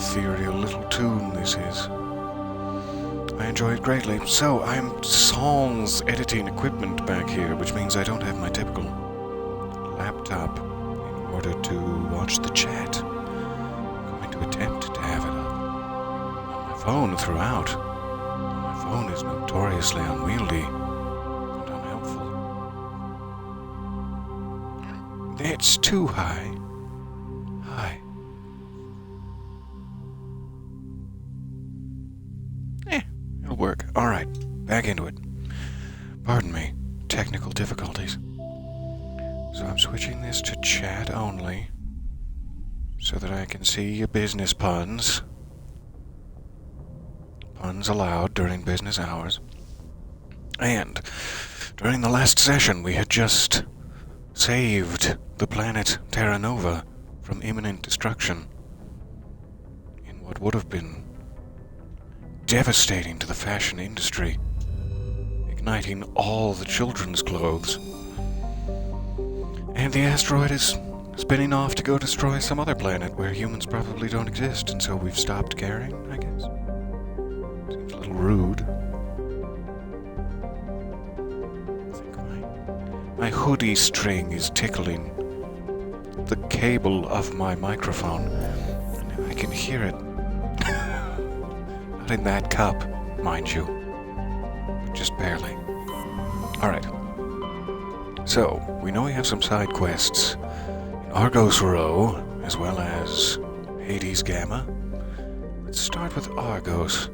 ethereal little tune this is. I enjoy it greatly. So, I'm sans editing equipment back here, which means I don't have my typical laptop in order to watch the chat. I'm going to attempt to have it on my phone throughout. My phone is notoriously unwieldy and unhelpful. It's too high. High. It'll work. Alright, back into it. Pardon me, technical difficulties. So I'm switching this to chat only, so that I can see your business puns. Puns allowed during business hours. And during the last session, we had just saved the planet Terra Nova from imminent destruction in what would have been devastating to the fashion industry, igniting all the children's clothes. And the asteroid is spinning off to go destroy some other planet where humans probably don't exist, and so we've stopped caring, I guess. Seems a little rude. I think my hoodie string is tickling the cable of my microphone, and I can hear it. Not in that cup, mind you. Just barely. Alright. So, we know we have some side quests in Argos Row, as well as Hades Gamma. Let's start with Argos.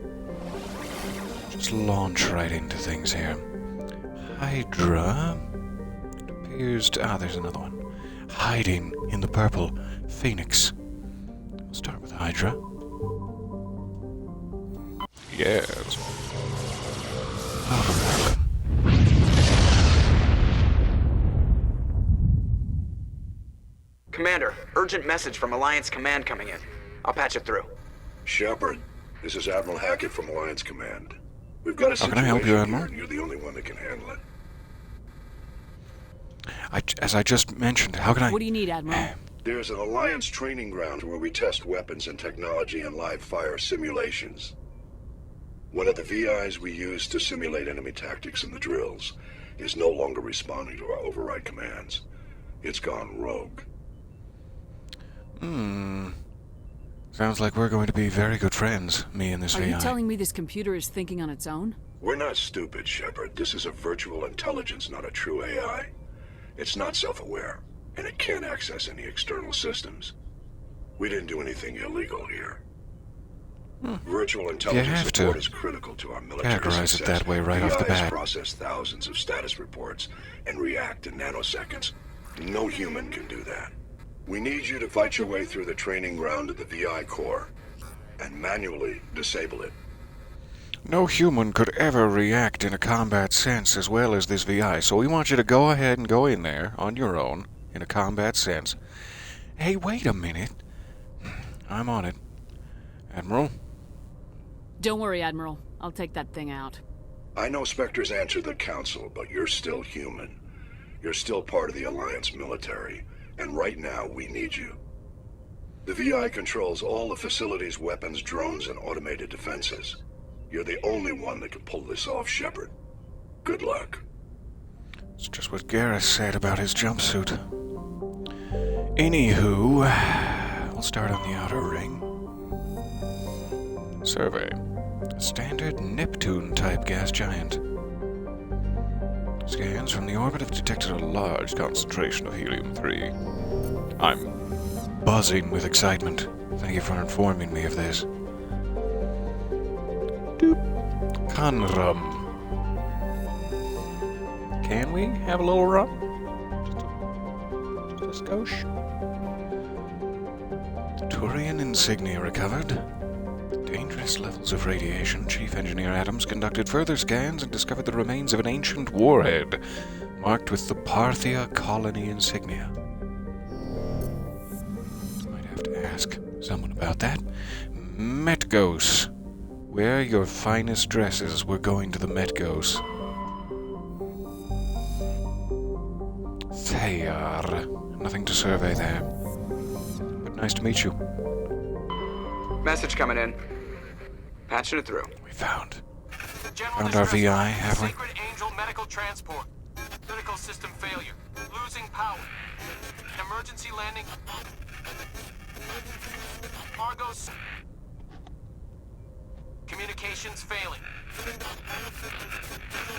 Just launch right into things here. Hydra. It appears to... there's another one. Hiding in the purple Phoenix. We'll start with Hydra. Yes. Welcome. Commander, urgent message from Alliance Command coming in. I'll patch it through. Shepard, this is Admiral Hackett from Alliance Command. We've got a How situation can I help you, here, Admiral? and you're the only one that can handle it. As I just mentioned, how can I... What do you need, Admiral? There's an Alliance training ground where we test weapons and technology in live fire simulations. One of the VIs we use to simulate enemy tactics in the drills is no longer responding to our override commands. It's gone rogue. Sounds like we're going to be very good friends, me and this Are VI. you telling me this computer is thinking on its own? We're not stupid, Shepard. This is a virtual intelligence, not a true AI. It's not self-aware, and it can't access any external systems. We didn't do anything illegal here. Virtual intelligence support is critical to our military categorize success. it that way right off the bat. VIs process thousands of status reports and react in nanoseconds. No human can do that. We need you to fight your way through the training ground of the VI core and manually disable it. No human could ever react in a combat sense as well as this VI, so we want you to go ahead and go in there on your own in a combat sense. Hey, wait a minute. I'm on it. Admiral? Don't worry, Admiral. I'll take that thing out. I know Spectres answered the Council, but you're still human. You're still part of the Alliance military, and right now we need you. The VI controls all the facility's weapons, drones, and automated defenses. You're the only one that can pull this off, Shepard. Good luck. It's just what Garrus said about his jumpsuit. Anywho, we'll start on the outer ring. Survey. A standard Neptune-type gas giant. Scans from the orbit have detected a large concentration of helium-3. I'm buzzing with excitement. Thank you for informing me of this. Doop. Conrum. Can we have a little rum? Just a skosh. Turian insignia recovered. Dangerous levels of radiation. Chief Engineer Adams conducted further scans and discovered the remains of an ancient warhead marked with the Parthia colony insignia. Might have to ask someone about that. Metgos. Wear your finest dresses. We're going to the Metgos. Thayar. Nothing to survey there. But nice to meet you. Message coming in. Patching it through. We found General our distress VI, alert. have we? Sacred Angel medical transport. Critical system failure. Losing power. Emergency landing. Argos. Communications failing.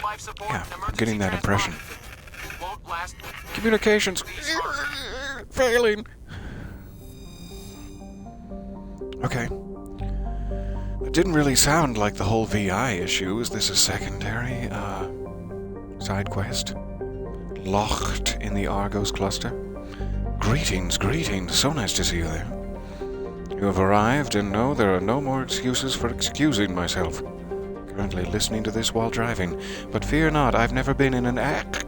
Life support. Yeah, I'm emergency getting that impression. transport. Won't last. Communications failing. Okay. It didn't really sound like the whole VI issue. Is this a secondary, side quest? Locked in the Argos cluster? Greetings, greetings. So nice to see you there. You have arrived, and no, there are no more excuses for excusing myself. Currently listening to this while driving, but fear not, I've never been in an act.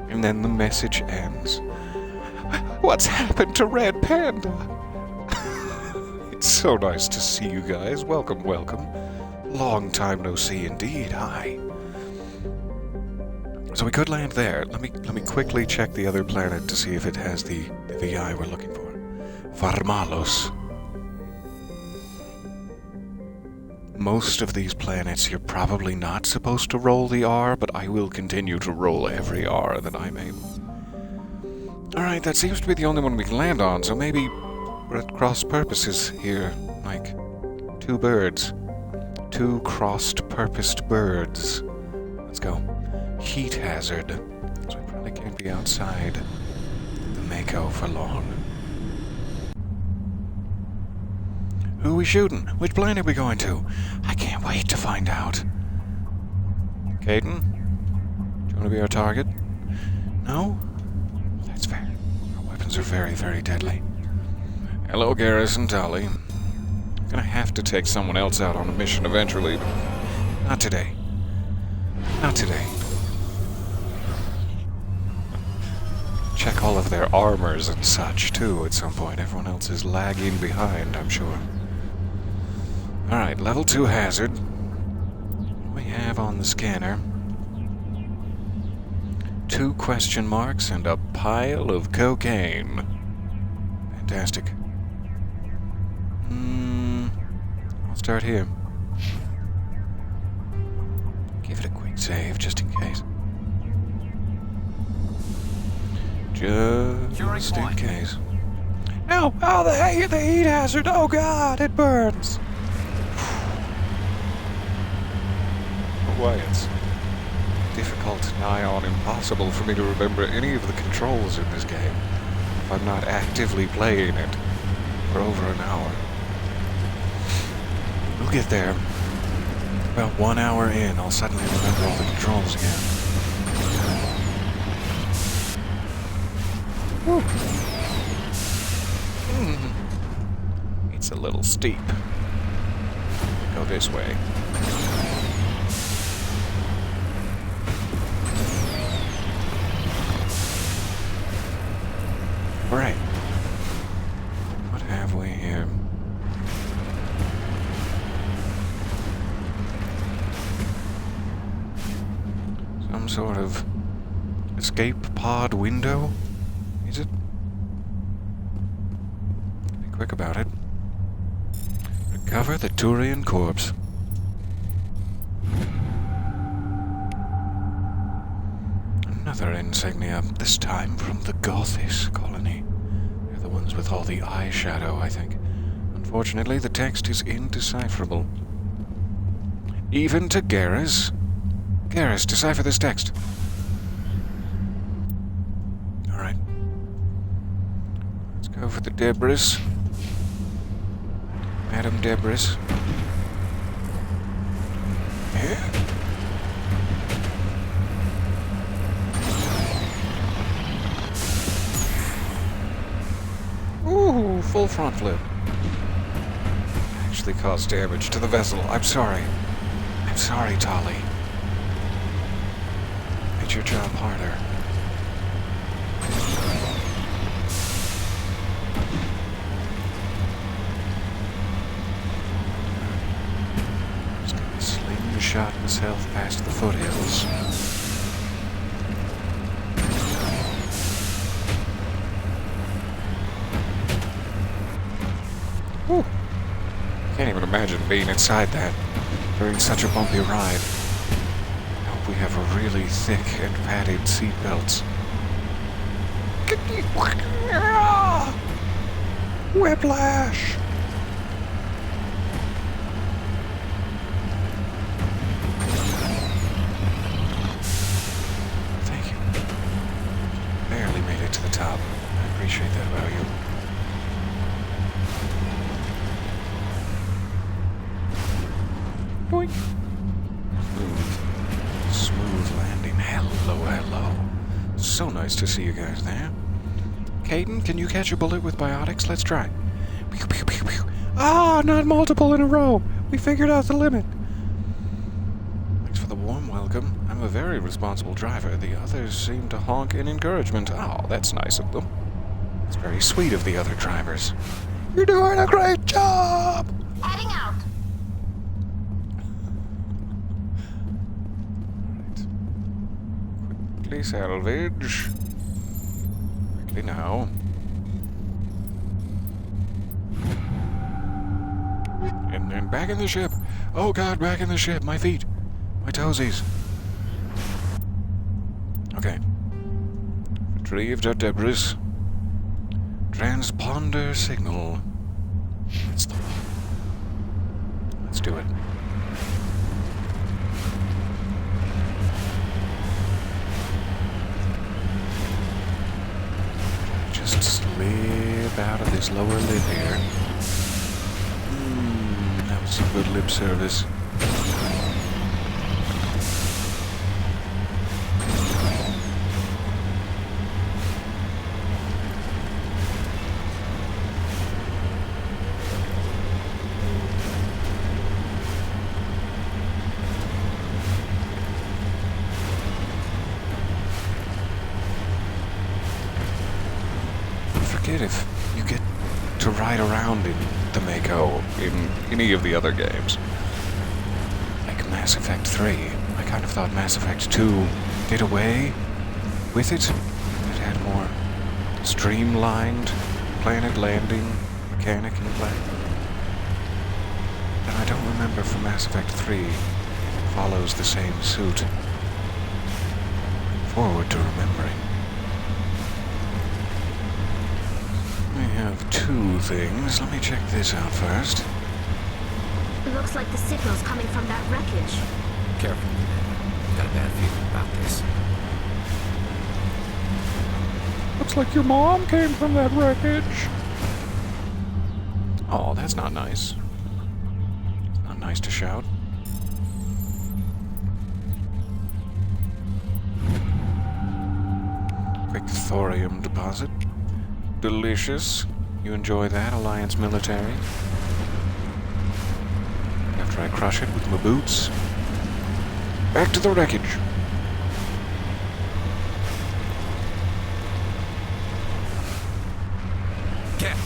And then the message ends. What's happened to Red Panda? It's so nice to see you guys. Welcome, welcome. Long time no see indeed. Hi. So we could land there. Let me quickly check the other planet to see if it has the VI we're looking for. Varmalos. Most of these planets you're probably not supposed to roll the R, but I will continue to roll every R that I'm able. Alright, that seems to be the only one we can land on, so maybe we're at cross purposes here, like two birds. Two crossed-purposed birds. Let's go. Heat hazard. So we probably can't be outside the Mako for long. Who are we shooting? Which planet are we going to? I can't wait to find out. Caden? Do you want to be our target? No? That's fair. Our weapons are very, very deadly. Hello, Garrison Tully. I'm gonna have to take someone else out on a mission eventually, but not today. Not today. Check all of their armors and such, too, at some point. Everyone else is lagging behind, I'm sure. Alright, level 2 hazard. What do we have on the scanner? 2 question marks and a pile of cocaine. Fantastic. I'll start here. Give it a quick save, just in case. Just in case. No! Oh, the heat hazard! Oh god, it burns! Why, it's difficult, nigh on impossible for me to remember any of the controls in this game if I'm not actively playing it for over an hour. We'll get there. About 1 hour in, I'll suddenly remember all the controls again. Whew. It's a little steep. Go this way. Alright. What have we here? Some sort of escape pod window? Is it? Be quick about it. Recover the Turian corpse. Another insignia, this time from the Gothis colony. They're the ones with all the eyeshadow, I think. Unfortunately, the text is indecipherable. Even to Garrus? Garrus, decipher this text. Alright. Let's go for the Debris. Madam Debris. Here? Ooh, full front flip. Actually caused damage to the vessel. I'm sorry. I'm sorry, Tali. Made your job harder. Just gonna slingshot myself past the foothills. Whew. Can't even imagine being inside that during such a bumpy ride. I hope we have really thick and padded seatbelts. Whiplash! Thank you. Barely made it to the top. I appreciate that about you. Boink. Smooth landing. Hello. So nice to see you guys there. Caden, can you catch a bullet with biotics? Let's try. Pew, pew, pew, pew. Ah, not multiple in a row. We figured out the limit. Thanks for the warm welcome. I'm a very responsible driver. The others seem to honk in encouragement. Oh, that's nice of them. It's very sweet of the other drivers. You're doing a great job! Heading out. Quickly salvage. Quickly now. And then back in the ship. Oh god, back in the ship. My feet. My toesies. Okay. Retrieved our debris. Transponder signal. That's the one. Let's do it. Just slip out of this lower lip here. That was some good lip service. If you get to ride around in the Mako in any of the other games. Like Mass Effect 3. I kind of thought Mass Effect 2 did away with it. It had more streamlined planet landing mechanic in play. And I don't remember from Mass Effect 3 it follows the same suit. Forward to remembering. I have two things. Let me check this out first. Looks like the signal's coming from that wreckage. Careful. Got a bad feeling about this. Looks like your mom came from that wreckage. Oh, that's not nice. It's not nice to shout. Quick thorium deposit. Delicious. You enjoy that, Alliance military? After I crush it with my boots. Back to the wreckage. Cap,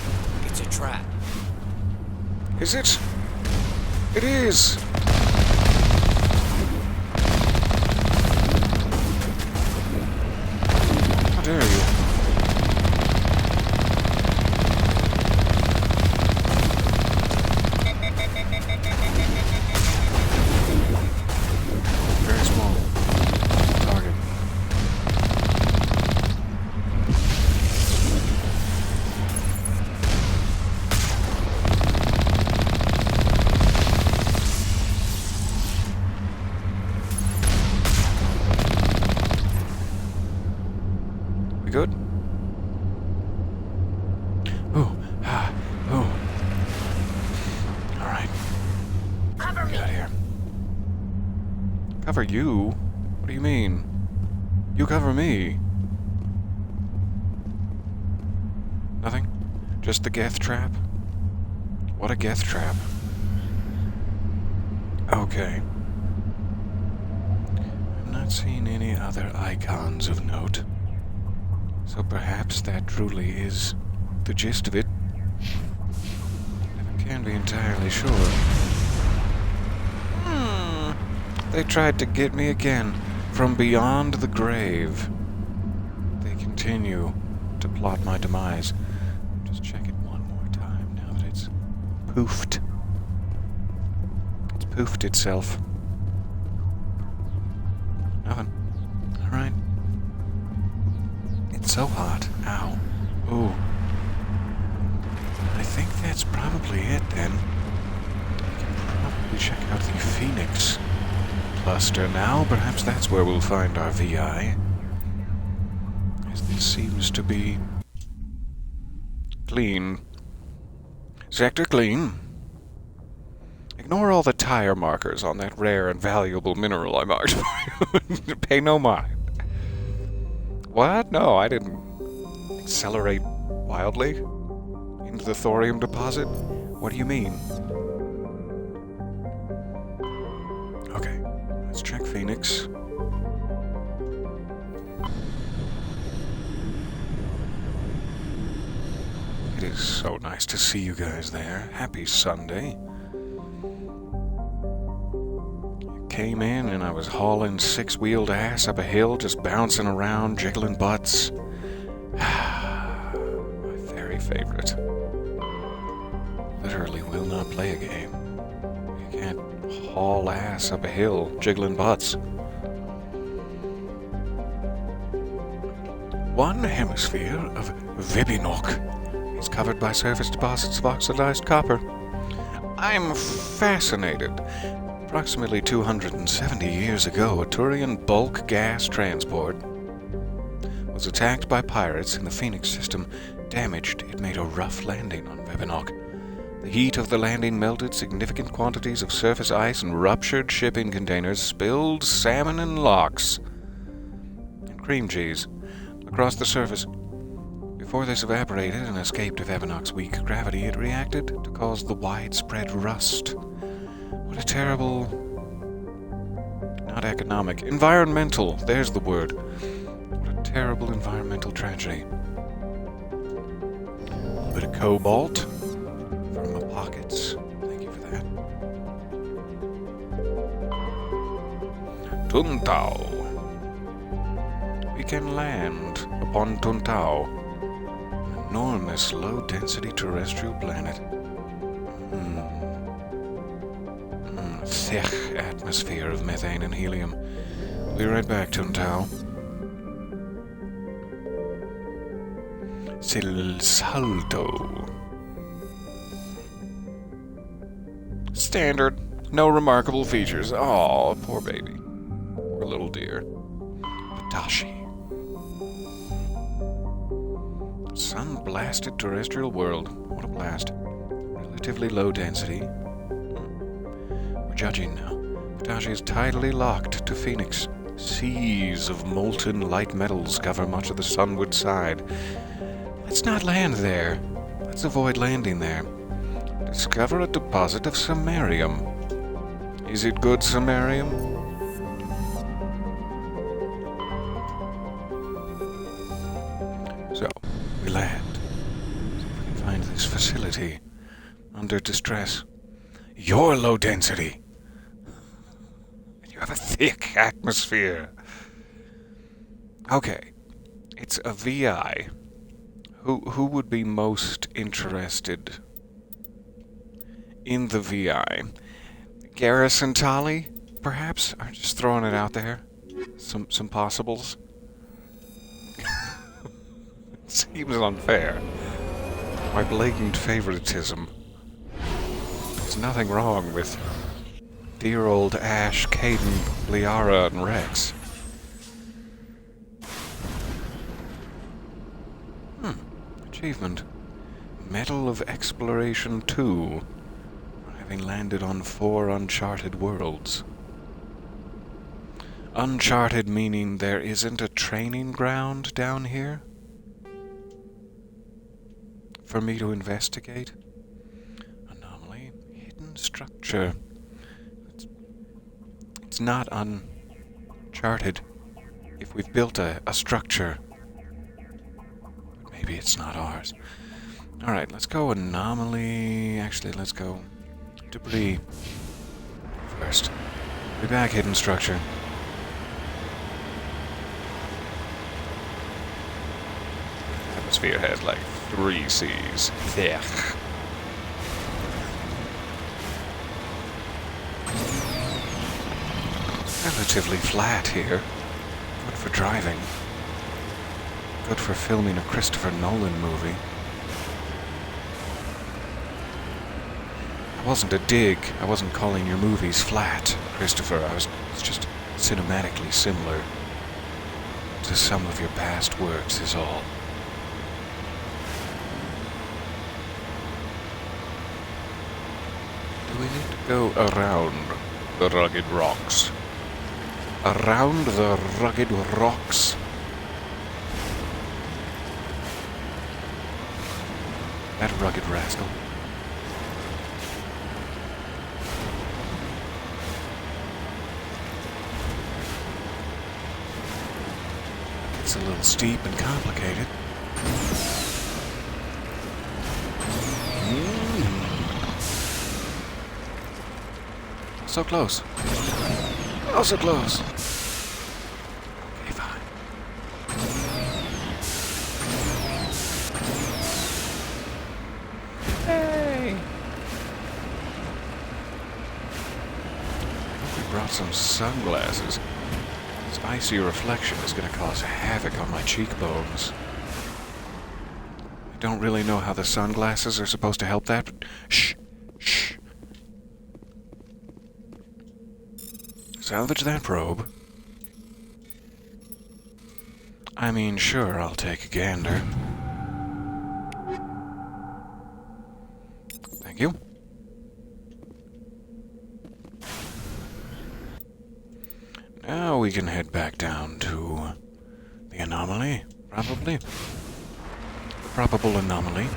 it's a trap. Is it? It is! How dare you? Very small target. We good? Ooh, ooh. All right. Cover me. Get out of here. Cover you? What do you mean? You cover me. Nothing? Just the Geth trap? What a Geth trap. Okay. I'm not seeing any other icons of note. So perhaps that truly is the gist of it. I can't be entirely sure. They tried to get me again from beyond the grave. They continue to plot my demise. Just check it one more time now that it's poofed. poofed itself. Nothing. Alright. It's so hot. Ow. Ooh. I think that's probably it then. We can probably check out the Phoenix cluster now. Perhaps that's where we'll find our VI. As this seems to be clean. Sector clean. Ignore all the tire markers on that rare and valuable mineral I marked for you. Pay no mind. What? No, I didn't accelerate wildly into the thorium deposit. What do you mean? Okay, let's check Phoenix. It is so nice to see you guys there. Happy Sunday. Came in and I was hauling six-wheeled ass up a hill, just bouncing around, jiggling butts. My very favorite. Literally will not play a game. You can't haul ass up a hill, jiggling butts. One hemisphere of Vibinok is covered by surface deposits of oxidized copper. I'm fascinated. Approximately 270 years ago, a Turian bulk gas transport was attacked by pirates and the Phoenix system damaged. It made a rough landing on Vibinok. The heat of the landing melted significant quantities of surface ice and ruptured shipping containers, spilled salmon and lox and cream cheese across the surface. Before this evaporated and escaped to Vibinok's weak gravity, it reacted to cause the widespread rust. What a terrible... not economic. Environmental. There's the word. What a terrible environmental tragedy. A little bit of cobalt from my pockets. Thank you for that. Tuntao. We can land upon Tuntao, an enormous low-density terrestrial planet. Thick atmosphere of methane and helium. We'll be right back, Tuntao. Sil Salto. Standard. No remarkable features. Aw, poor baby. Poor little dear. Patashi. Sun-blasted terrestrial world. What a blast. Relatively low density. We're judging now. Patashi is tidally locked to Phoenix. Seas of molten light metals cover much of the sunward side. Let's not land there. Let's avoid landing there. Discover a deposit of samarium. Is it good samarium? So, we land. See if we can find this facility under distress. You're low density. And you have a thick atmosphere. Okay. It's a VI. Who would be most interested in the VI? Garrison Tolly, perhaps? I'm just throwing it out there. Some possibles. It seems unfair. My blatant favoritism. There's nothing wrong with dear old Ash, Caden, Liara, and Rex. Achievement. Medal of Exploration 2. Having landed on 4 uncharted worlds. Uncharted meaning there isn't a training ground down here for me to investigate. Anomaly. Hidden structure. It's not uncharted if we've built a structure. Maybe it's not ours. Alright, let's go anomaly. Actually, let's go debris first. Be back, hidden structure. Atmosphere has like 3 C's. Thick. relatively flat here. Good for driving. Good for filming a Christopher Nolan movie. It wasn't a dig. I wasn't calling your movies flat, Christopher. It's just cinematically similar to some of your past works is all. Do we need to go around the rugged rocks? Around the rugged rocks? That rugged rascal. It's a little steep and complicated. So close. Oh, so close. Okay, fine. Hey! I hope we brought some sunglasses. This icy reflection is going to cause havoc on my cheekbones. I don't really know how the sunglasses are supposed to help that, but shh. Shh. Salvage that probe. I mean, sure, I'll take a gander. Thank you. Now we can head back down to the anomaly, probably. The probable anomaly.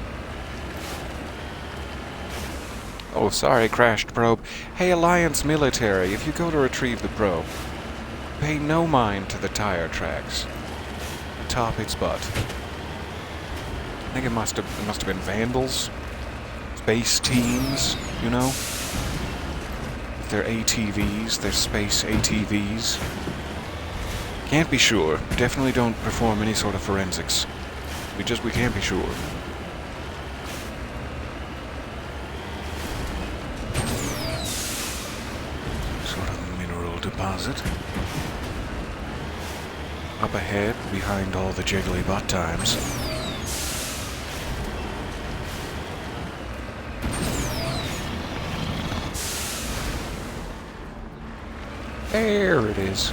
Oh, sorry, crashed probe. Hey, Alliance military, if you go to retrieve the probe, pay no mind to the tire tracks. Top its butt. I think it must have been vandals, space teams, you know. They're ATVs, they're space ATVs. Can't be sure. Definitely don't perform any sort of forensics. We can't be sure. Deposit. Up ahead, behind all the jiggly butt times. There it is.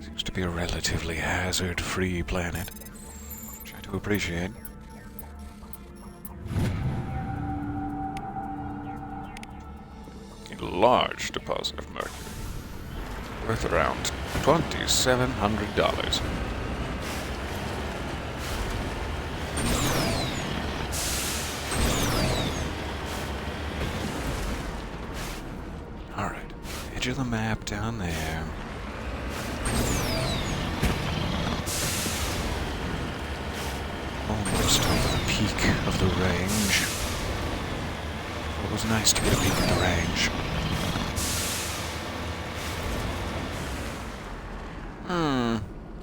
Seems to be a relatively hazard-free planet, which I do appreciate. Large deposit of mercury, worth around $2,700. All right, edge of the map down there. Almost over the peak of the range. It was nice to get a peek at the range.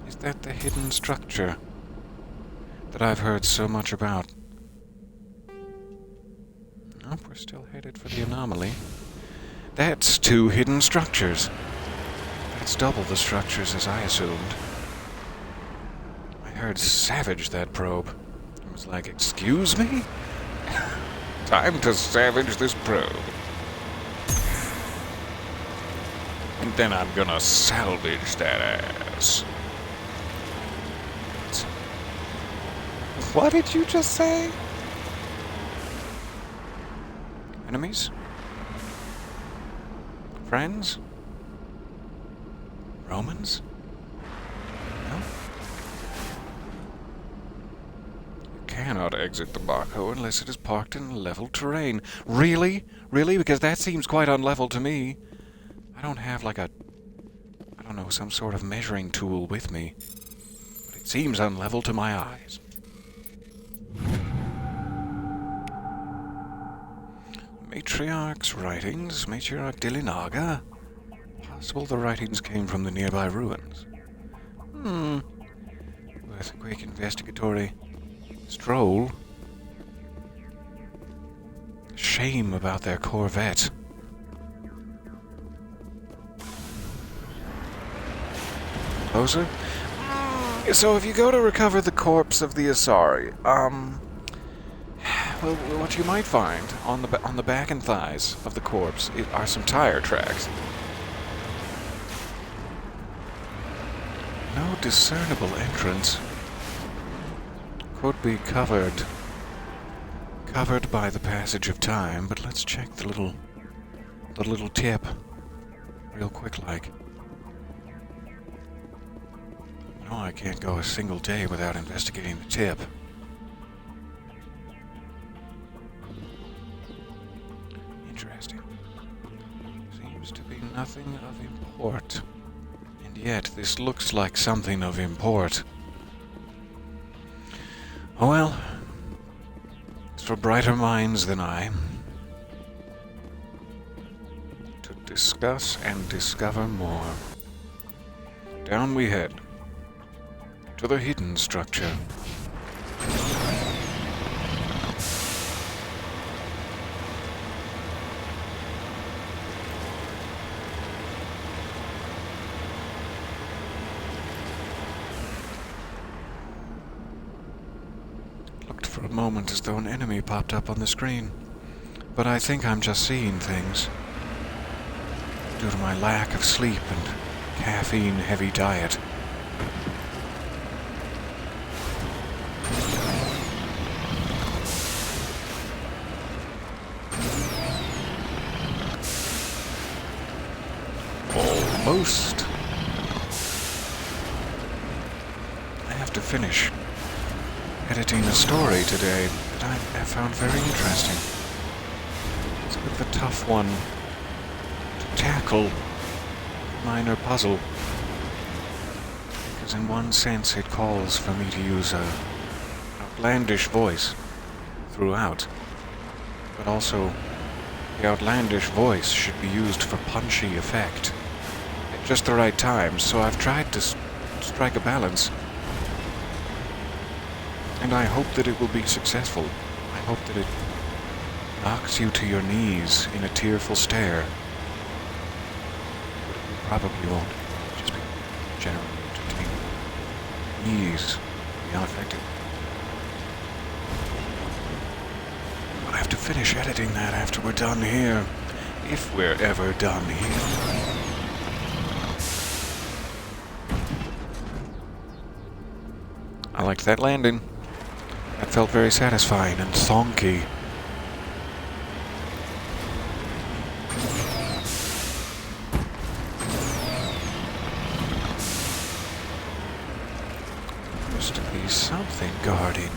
Is that the hidden structure that I've heard so much about? Nope, we're still headed for the anomaly. That's 2 hidden structures. That's double the structures as I assumed. I heard savage that probe. I was like, excuse me? Time to savage this probe. And then I'm gonna salvage that ass. What did you just say? Enemies? Friends? Romans? No? You cannot exit the Baco unless it is parked in level terrain. Really? Really? Because that seems quite unlevel to me. I don't have like some sort of measuring tool with me. But it seems unlevel to my eyes. Matriarch's writings, Matriarch Dilinaga. Possible the writings came from the nearby ruins. Worth a quick investigatory stroll. Shame about their Corvette. closer. So if you go to recover the corpse of the Asari, well, what you might find on the back and thighs of the corpse are some tire tracks. No discernible entrance. Could be covered by the passage of time, but let's check the little tip real quick like. No, I can't go a single day without investigating the tip. Interesting. Seems to be nothing of import. And yet, this looks like something of import. Oh well. It's for brighter minds than I. To discuss and discover more. Down we head. To the hidden structure. Looked for a moment as though an enemy popped up on the screen, but I think I'm just seeing things due to my lack of sleep and caffeine-heavy diet. Almost. I have to finish editing a story today that I found very interesting. It's a bit of a tough one to tackle, minor puzzle, because in one sense it calls for me to use an outlandish voice throughout, but also the outlandish voice should be used for punchy effect at just the right time, so I've tried to strike a balance. And I hope that it will be successful. I hope that it knocks you to your knees in a tearful stare. But it probably won't. It'll just be generally entertaining. Knees be unaffected. I'll have to finish editing that after we're done here. If we're ever done here. I liked that landing. That felt very satisfying and thonky. Used to be something guarding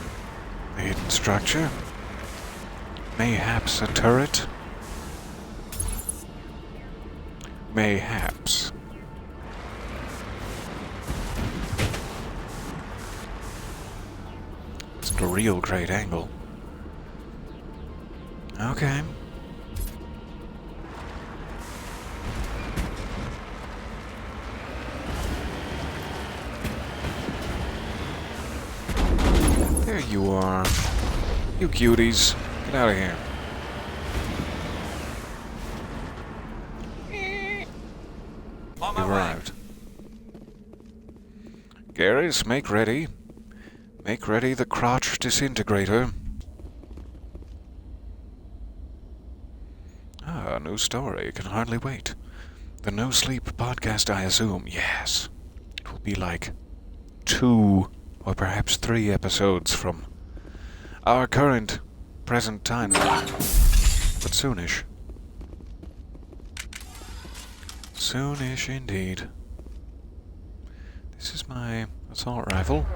the hidden structure. Mayhaps a turret? Mayhaps. A real great angle. Okay. There you are. You cuties. Get out of here. On You my way. arrived. Garrus, make ready. Make ready the crotch disintegrator. Ah, a new story. Can hardly wait. The No Sleep podcast, I assume. Yes. It will be like 2 or perhaps 3 episodes from our present time. But soonish. Soonish indeed. This is my assault rifle.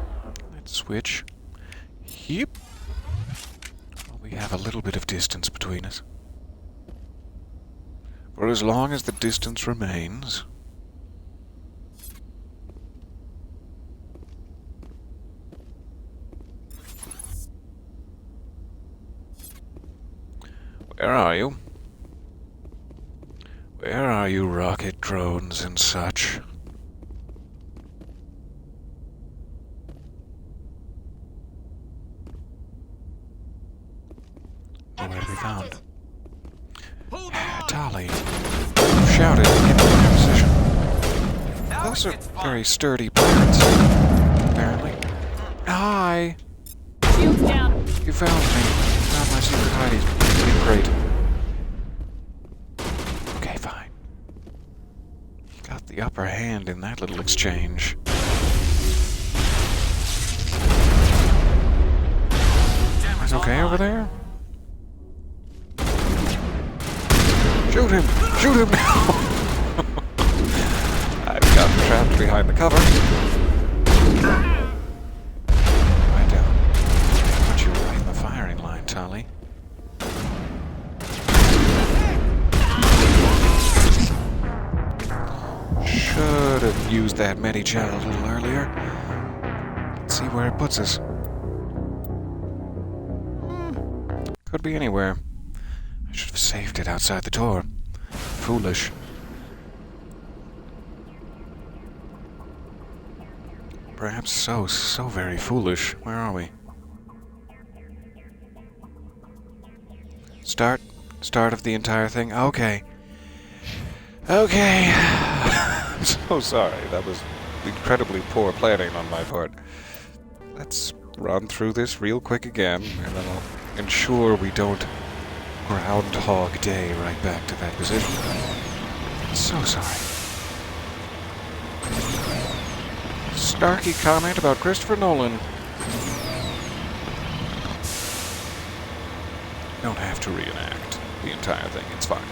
Switch. Yep. Well, we have a little bit of distance between us. For as long as the distance remains. Where are you? Where are you, rocket drones and such? Nowhere to be found. Tali, shouted, get into your position. those are very sturdy plants, apparently. Hi! Shields down. You found me. Found my secret hiding crate. Okay, fine. Got the upper hand in that little exchange. Is okay over there? Shoot him! Shoot him now! I've gotten trapped behind the cover. I don't want you right in the firing line, Tolly. Should have used that Medi-Gel a little earlier. Let's see where it puts us. Could be anywhere. I should have saved it outside the door. Foolish. Perhaps so very foolish. Where are we? Start of the entire thing? Okay. Okay. I'm so sorry. That was incredibly poor planning on my part. Let's run through this real quick again, and then I'll ensure we don't Groundhog Day right back to that position. So sorry. Snarky comment about Christopher Nolan. Don't have to reenact the entire thing, it's fine.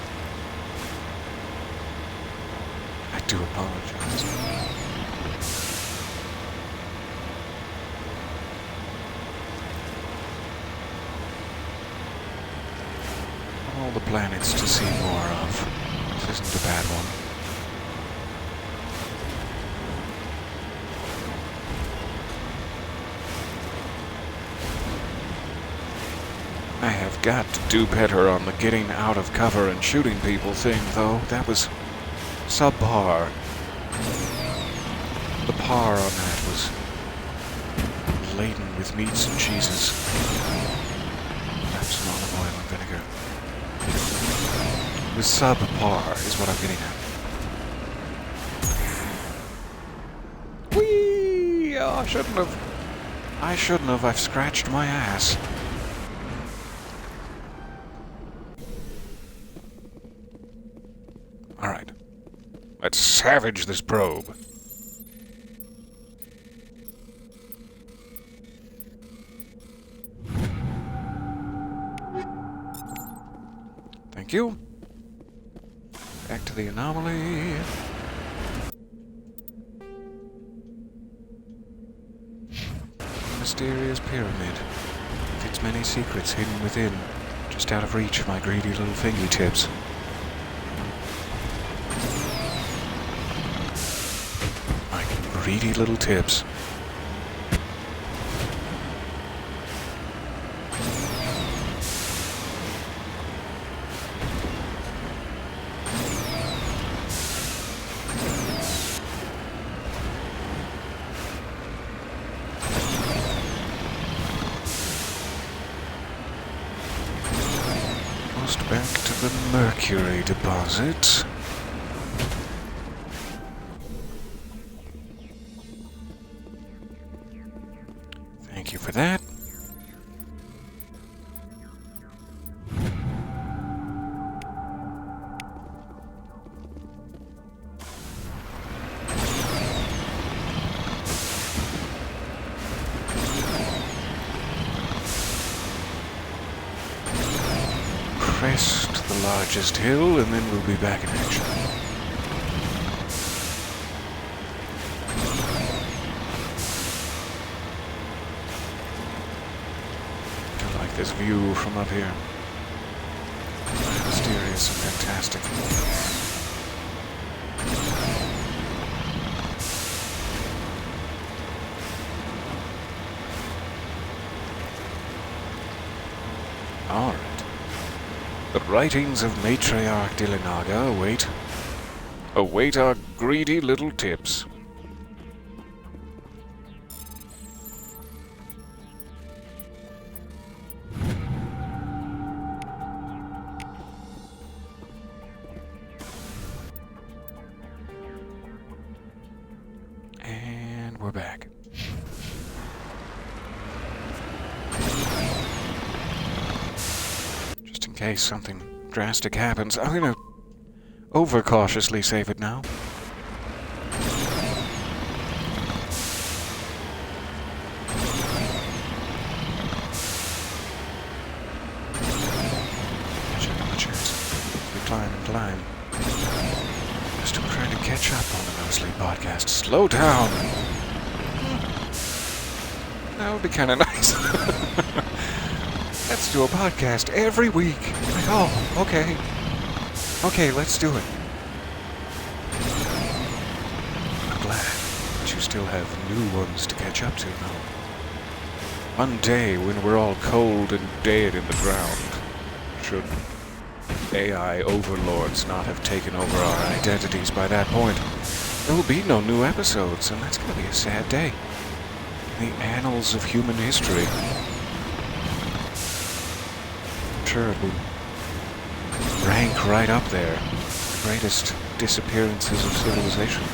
I do apologize. All the planets to see more of. This isn't a bad one. I have got to do better on the getting out of cover and shooting people thing, though. That was subpar. The par on that was laden with meats and cheeses. Perhaps some olive oil and vinegar. The subpar is what I'm getting at. Whee! Oh, I shouldn't have. I've scratched my ass. Alright. Let's savage this probe. Thank you. Back to the anomaly. Mysterious pyramid. With its many secrets hidden within, just out of reach of my greedy little fingertips. My greedy little tips. Back to the mercury deposit. Thank you for that. Crest the largest hill, and then we'll be back in action. I like this view from up here. Mysterious and fantastic. All right. The writings of Matriarch Dilinaga await our greedy little tips. we're back. Just in case something drastic happens, I'm gonna overcautiously save it now. Check on the chairs. We climb and climb. I'm still trying to catch up on the No Sleep podcast. Slow down! That would be kind of nice. Let's do a podcast every week. Like, oh, okay. Okay, let's do it. I'm glad that you still have new ones to catch up to, though. One day, when we're all cold and dead in the ground, should AI overlords not have taken over our identities by that point, there will be no new episodes, and that's going to be a sad day. In the annals of human history. I'm sure it will rank right up there. The greatest disappearances of civilization.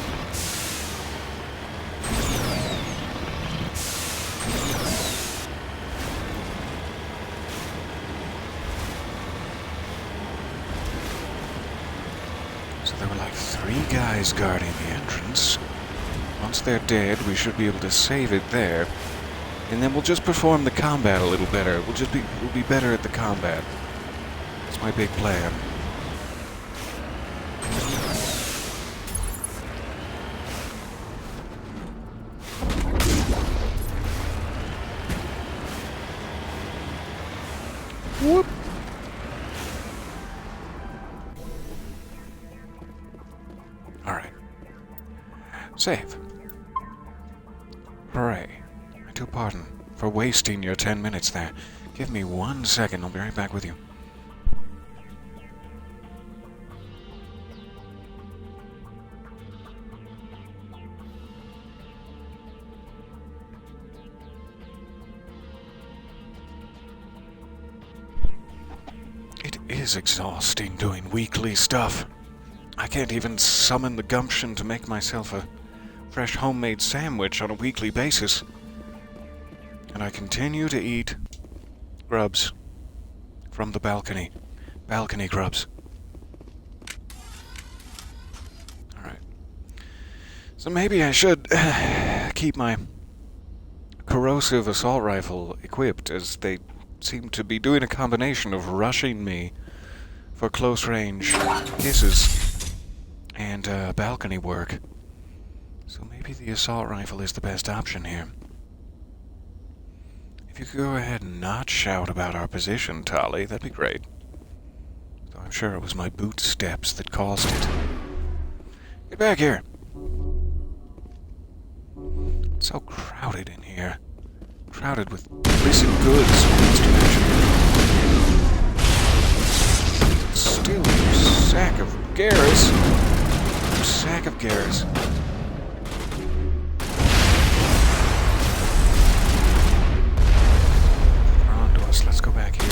So there were like 3 guys guarding the entrance. Once they're dead, we should be able to save it there. And then we'll just perform the combat a little better. We'll be better at the combat. That's my big plan. Whoop. Alright. Save. Hooray. I do pardon for wasting your 10 minutes there. Give me 1 second, I'll be right back with you. It is exhausting doing weekly stuff. I can't even summon the gumption to make myself a fresh homemade sandwich on a weekly basis. And I continue to eat grubs from the balcony. Balcony grubs. Alright. So maybe I should keep my corrosive assault rifle equipped, as they seem to be doing a combination of rushing me for close range kisses and balcony work. So maybe the assault rifle is the best option here. If you could go ahead and not shout about our position, Tali, that'd be great. Though I'm sure it was my boot steps that caused it. Get back here! It's so crowded in here. Crowded with illicit goods, almost imagine. Still, you sack of Garrus. You sack of Garrus. Let's go back here.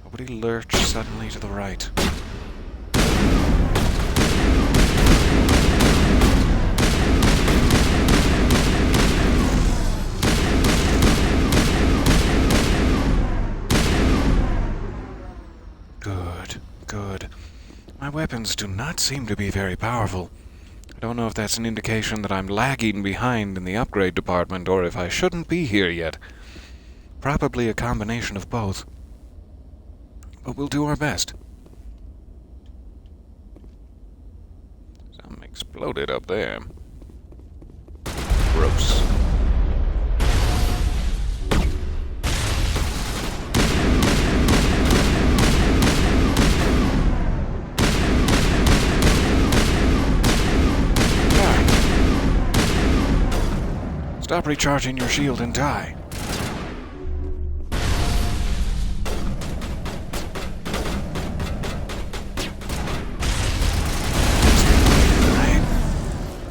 Nobody lurch suddenly to the right. Good, good. My weapons do not seem to be very powerful. I don't know if that's an indication that I'm lagging behind in the upgrade department, or if I shouldn't be here yet. Probably a combination of both. But we'll do our best. Something exploded up there. Gross. Stop recharging your shield and die.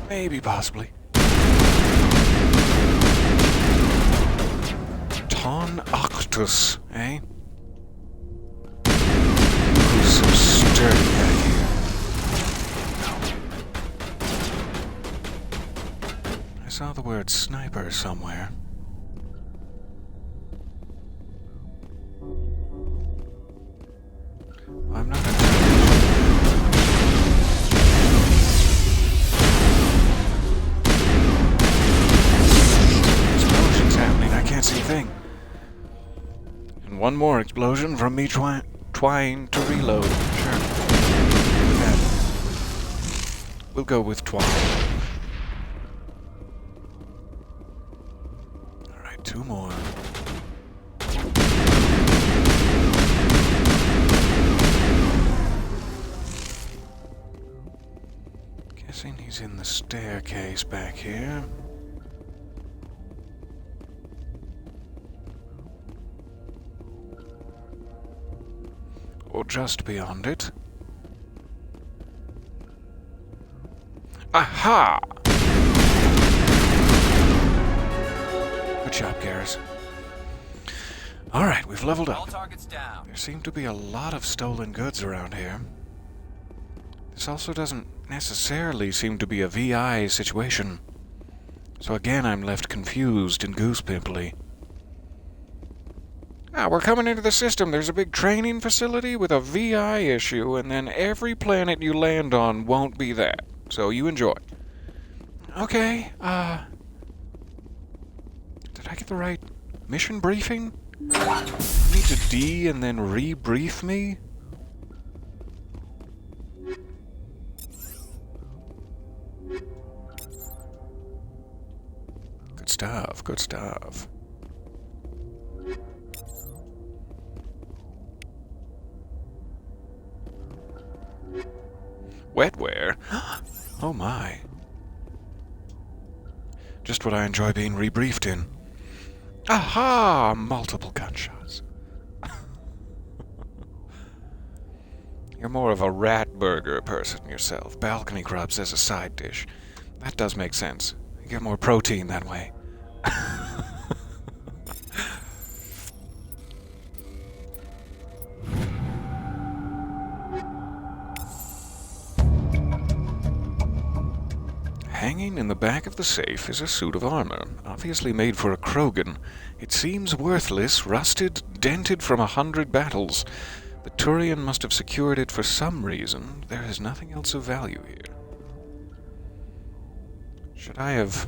Maybe, possibly. Ton Octus, eh? Whose word sniper somewhere. I'm not gonna... Explosions happening, I can't see a thing. And one more explosion from me trying to reload. Sure. Yeah. We'll go with twine. Alright, 2 more. Guessing he's in the staircase back here. Or just beyond it. Aha! Good job, Garrus. Alright, we've leveled All up. targets down. There seem to be a lot of stolen goods around here. This also doesn't necessarily seem to be a VI situation. So again, I'm left confused and goosepimply. We're coming into the system. There's a big training facility with a VI issue, and then every planet you land on won't be that. So you enjoy. Okay, did I get the right mission briefing? You need to D and then rebrief me? Good stuff, good stuff. Wetware? Oh my. Just what I enjoy being rebriefed in. Aha! Multiple gunshots. You're more of a rat burger person yourself. Balcony grubs as a side dish. That does make sense. You get more protein that way. Hanging in the back of the safe is a suit of armor, obviously made for a Krogan. It seems worthless, rusted, dented from 100 battles. The Turian must have secured it for some reason. There is nothing else of value here. Should I have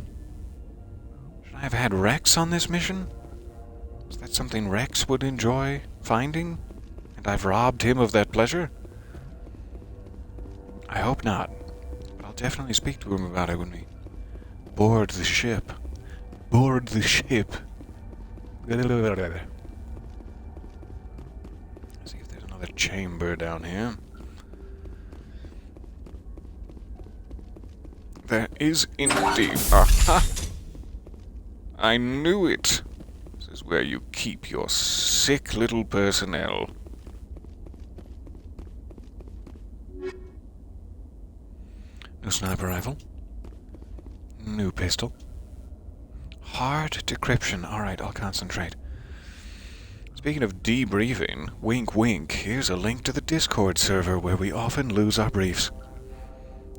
had Rex on this mission? Is that something Rex would enjoy finding? And I've robbed him of that pleasure? I hope not. I'll definitely speak to him about it when we board the ship. Board the ship. See if there's another chamber down here. There is indeed. Aha! I knew it. This is where you keep your sick little personnel. New sniper rifle. New pistol. Hard decryption. Alright, I'll concentrate. Speaking of debriefing, wink wink, here's a link to the Discord server where we often lose our briefs.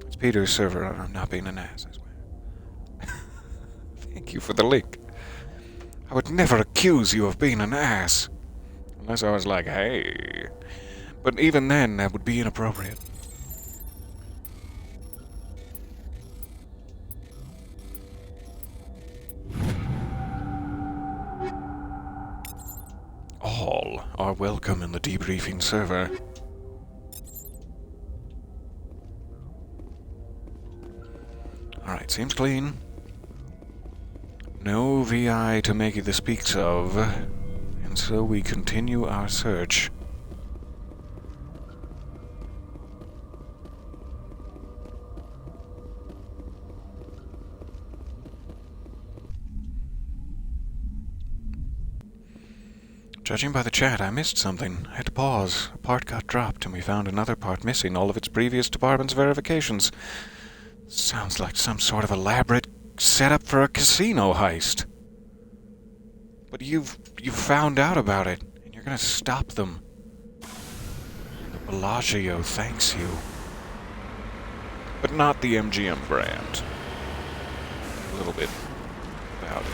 It's Peter's server, I'm not being an ass, I swear. Thank you for the link. I would never accuse you of being an ass. Unless I was like, hey. But even then, that would be inappropriate. All are welcome in the debriefing server. Alright, seems clean. No VI to make the speaks of, and so we continue our search. Judging by the chat, I missed something. I had to pause. A part got dropped, and we found another part missing all of its previous department's verifications. Sounds like some sort of elaborate setup for a casino heist. But you've found out about it, and you're gonna stop them. The Bellagio thanks you. But not the MGM brand. A little bit. about it.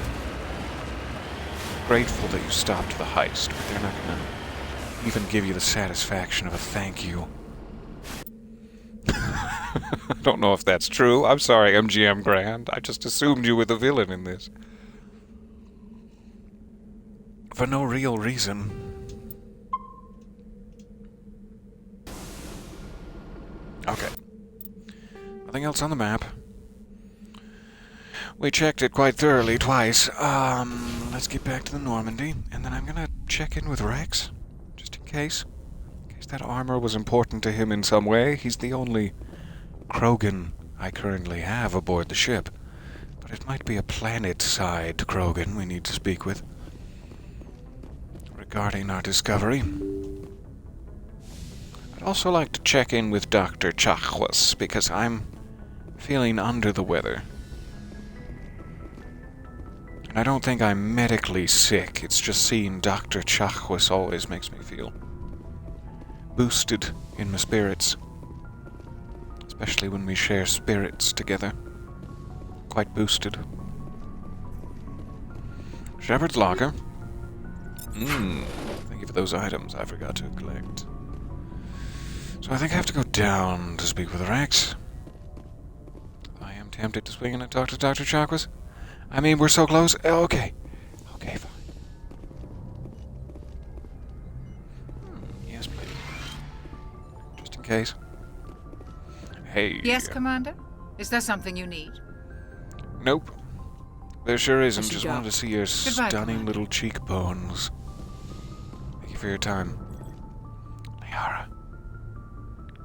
Grateful that you stopped the heist, but they're not gonna even give you the satisfaction of a thank you. I don't know if that's true. I'm sorry, MGM Grand. I just assumed you were the villain in this. For no real reason. Okay. Nothing else on the map. We checked it quite thoroughly twice. Let's get back to the Normandy, and then I'm gonna check in with Rex, just in case. In case that armor was important to him in some way. He's the only Krogan I currently have aboard the ship. But it might be a planet-side Krogan we need to speak with regarding our discovery. I'd also like to check in with Dr. Chakwas, because I'm feeling under the weather. And I don't think I'm medically sick, it's just seeing Dr. Chakwas always makes me feel boosted in my spirits. Especially when we share spirits together. Quite boosted. Shepard's locker. Thank you for those items I forgot to collect. So I think I have to go down to speak with Rex. I am tempted to swing in and talk to Dr. Chakwas. I mean, we're so close. Okay. Okay, fine. Yes, please. Just in case. Hey. Yes, Commander? Is there something you need? Nope. There sure isn't. should Just go. wanted to see your Goodbye, stunning Commander. little cheekbones. Thank you for your time. Liara.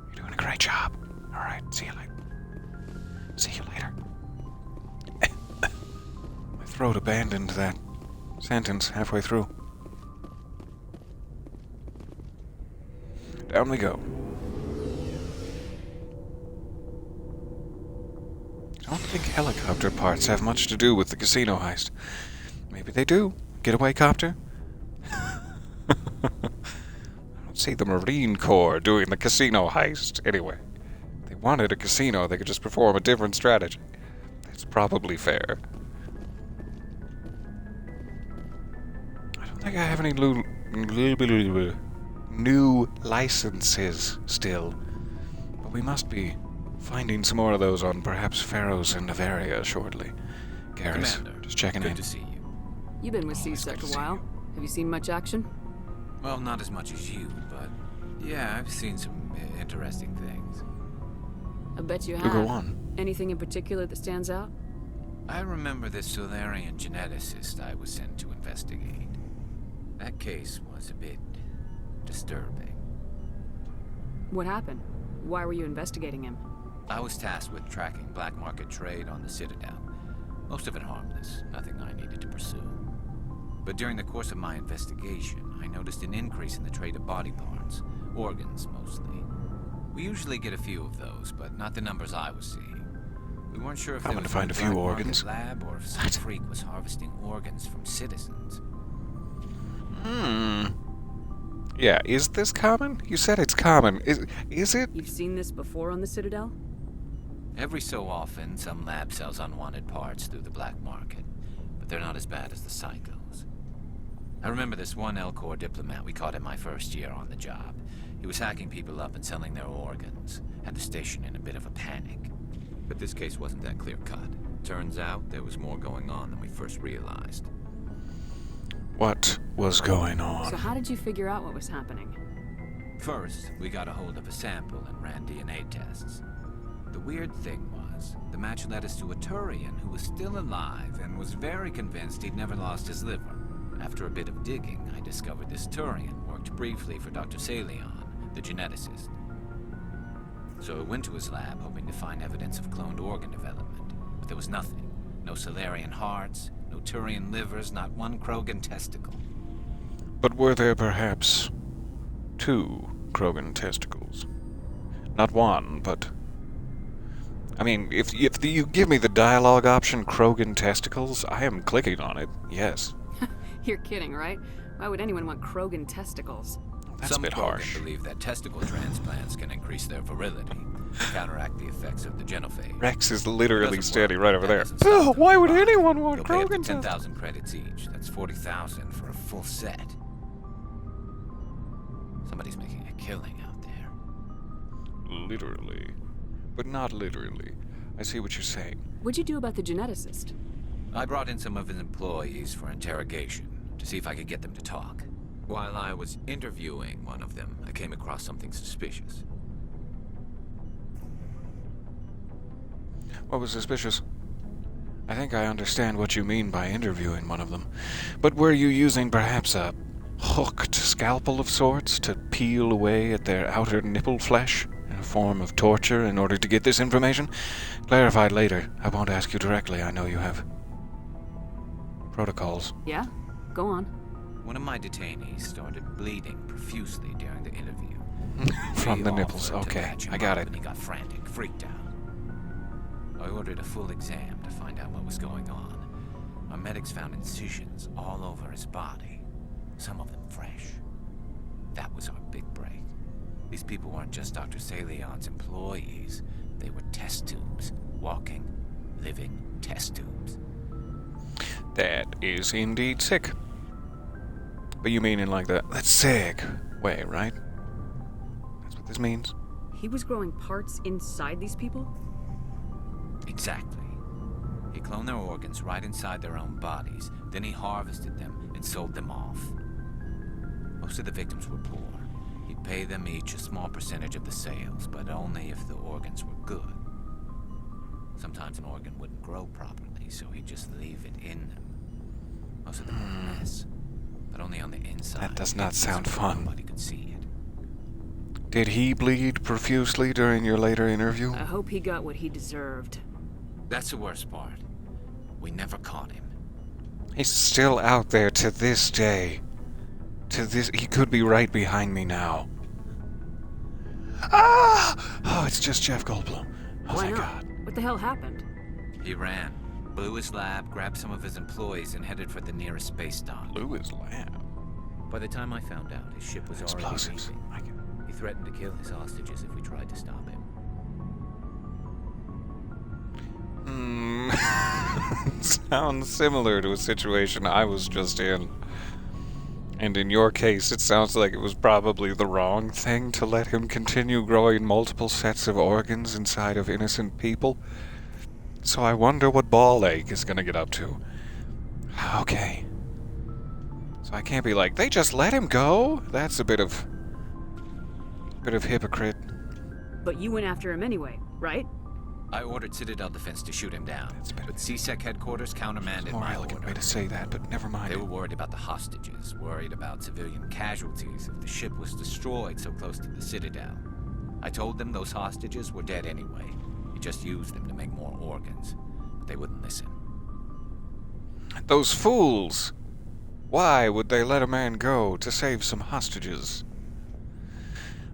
You're doing a great job. Alright, see you later. See you later. My throat abandoned that sentence halfway through. Down we go. I don't think helicopter parts have much to do with the casino heist. Maybe they do. Getaway copter? I don't see the Marine Corps doing the casino heist. Anyway, if they wanted a casino, they could just perform a different strategy. That's probably fair. I don't think I have any new licenses still. But we must be finding some more of those on perhaps Pharos and Navaria shortly. Garrus, Commander, just checking good in. to see you. You've been with Always good CSEC to a see while. you. Have you seen much action? Well, not as much as you, but yeah, I've seen some interesting things. I bet you Go have. on. Anything in particular that stands out? I remember this Solarian geneticist I was sent to investigate. That case was a bit disturbing. What happened? Why were you investigating him? I was tasked with tracking black market trade on the Citadel. Most of it harmless, nothing I needed to pursue. But during the course of my investigation, I noticed an increase in the trade of body parts, organs mostly. We usually get a few of those, but not the numbers I was seeing. We weren't sure if I'm there gonna was find a few black market organs. lab or if some What? freak was harvesting organs from citizens. Yeah, is this common? You said it's common. Is it? You've seen this before on the Citadel? Every so often, some lab sells unwanted parts through the black market, but they're not as bad as the psychos. I remember this one Elcor diplomat we caught in my first year on the job. He was hacking people up and selling their organs, had the station in a bit of a panic. But this case wasn't that clear-cut. Turns out there was more going on than we first realized. What was going So on? how did you figure out what was happening? First, we got a hold of a sample and ran DNA tests. The weird thing was, the match led us to a Turian who was still alive and was very convinced he'd never lost his liver. After a bit of digging, I discovered this Turian worked briefly for Dr. Salion, the geneticist. So I went to his lab hoping to find evidence of cloned organ development, but there was nothing. No Solarian hearts, no Turian livers, not one Krogan testicle. But were there perhaps 2 Krogan testicles? Not one, but... I mean, if you give me the dialogue option, Krogan testicles, I am clicking on it, yes. You're kidding, right? Why would anyone want Krogan testicles? That's Some a bit Krogan harsh. believe that testicle transplants can increase their virility. to counteract the effects of the genophage. Rex is literally Doesn't standing work, right over that there. doesn't stop them Why from would buying. anyone want They'll pay up to Krogan? 10,000 credits each. That's 40,000 for a full set. Somebody's making a killing out there. Literally. But not literally. I see what you're saying. What'd you do about the geneticist? I brought in some of his employees for interrogation to see if I could get them to talk. While I was interviewing one of them, I came across something suspicious. What was suspicious? I think I understand what you mean by interviewing one of them. But were you using perhaps a hooked scalpel of sorts to peel away at their outer nipple flesh in a form of torture in order to get this information? Clarified later. I won't ask you directly. I know you have protocols. Yeah? Go on. One of my detainees started bleeding profusely during the interview. From We the nipples. offered to Okay, patch him I got up, it. And he got frantic, freaked out. I ordered a full exam to find out what was going on. Our medics found incisions all over his body, some of them fresh. That was our big break. These people weren't just Dr. Salion's employees. They were test tubes. Walking, living test tubes. That is indeed sick. But you mean in like that's sick way, right? That's what this means? He was growing parts inside these people? Exactly. He cloned their organs right inside their own bodies. Then he harvested them and sold them off. Most of the victims were poor. He'd pay them each a small percentage of the sales, but only if the organs were good. Sometimes an organ wouldn't grow properly, so he'd just leave it in them. Most of them were a mess, but only on the inside. That does not sound fun. Nobody could see it. Did he bleed profusely during your later interview? I hope he got what he deserved. That's the worst part. We never caught him. He's still out there to this day. He could be right behind me now. Ah! Oh, it's just Jeff Goldblum. Oh, Why thank not? God. What the hell happened? He ran, blew his lab, grabbed some of his employees, and headed for the nearest space dock. Blew his lab. By the time I found out, his ship was already Explosives. leaving. He threatened to kill his hostages if we tried to stop him. Sounds similar to a situation I was just in. And in your case, it sounds like it was probably the wrong thing to let him continue growing multiple sets of organs inside of innocent people. So I wonder what Ball Ache is gonna get up to. Okay. So I can't be like, they just let him go? That's a bit of hypocrite. But you went after him anyway, right? I ordered Citadel Defense to shoot him down, That's better. but CSEC headquarters countermanded More my elegant order. way to say that, but never mind. They were worried about the hostages, worried about civilian casualties if the ship was destroyed so close to the Citadel. I told them those hostages were dead anyway. He just used them to make more organs. But they wouldn't listen. Those fools! Why would they let a man go to save some hostages?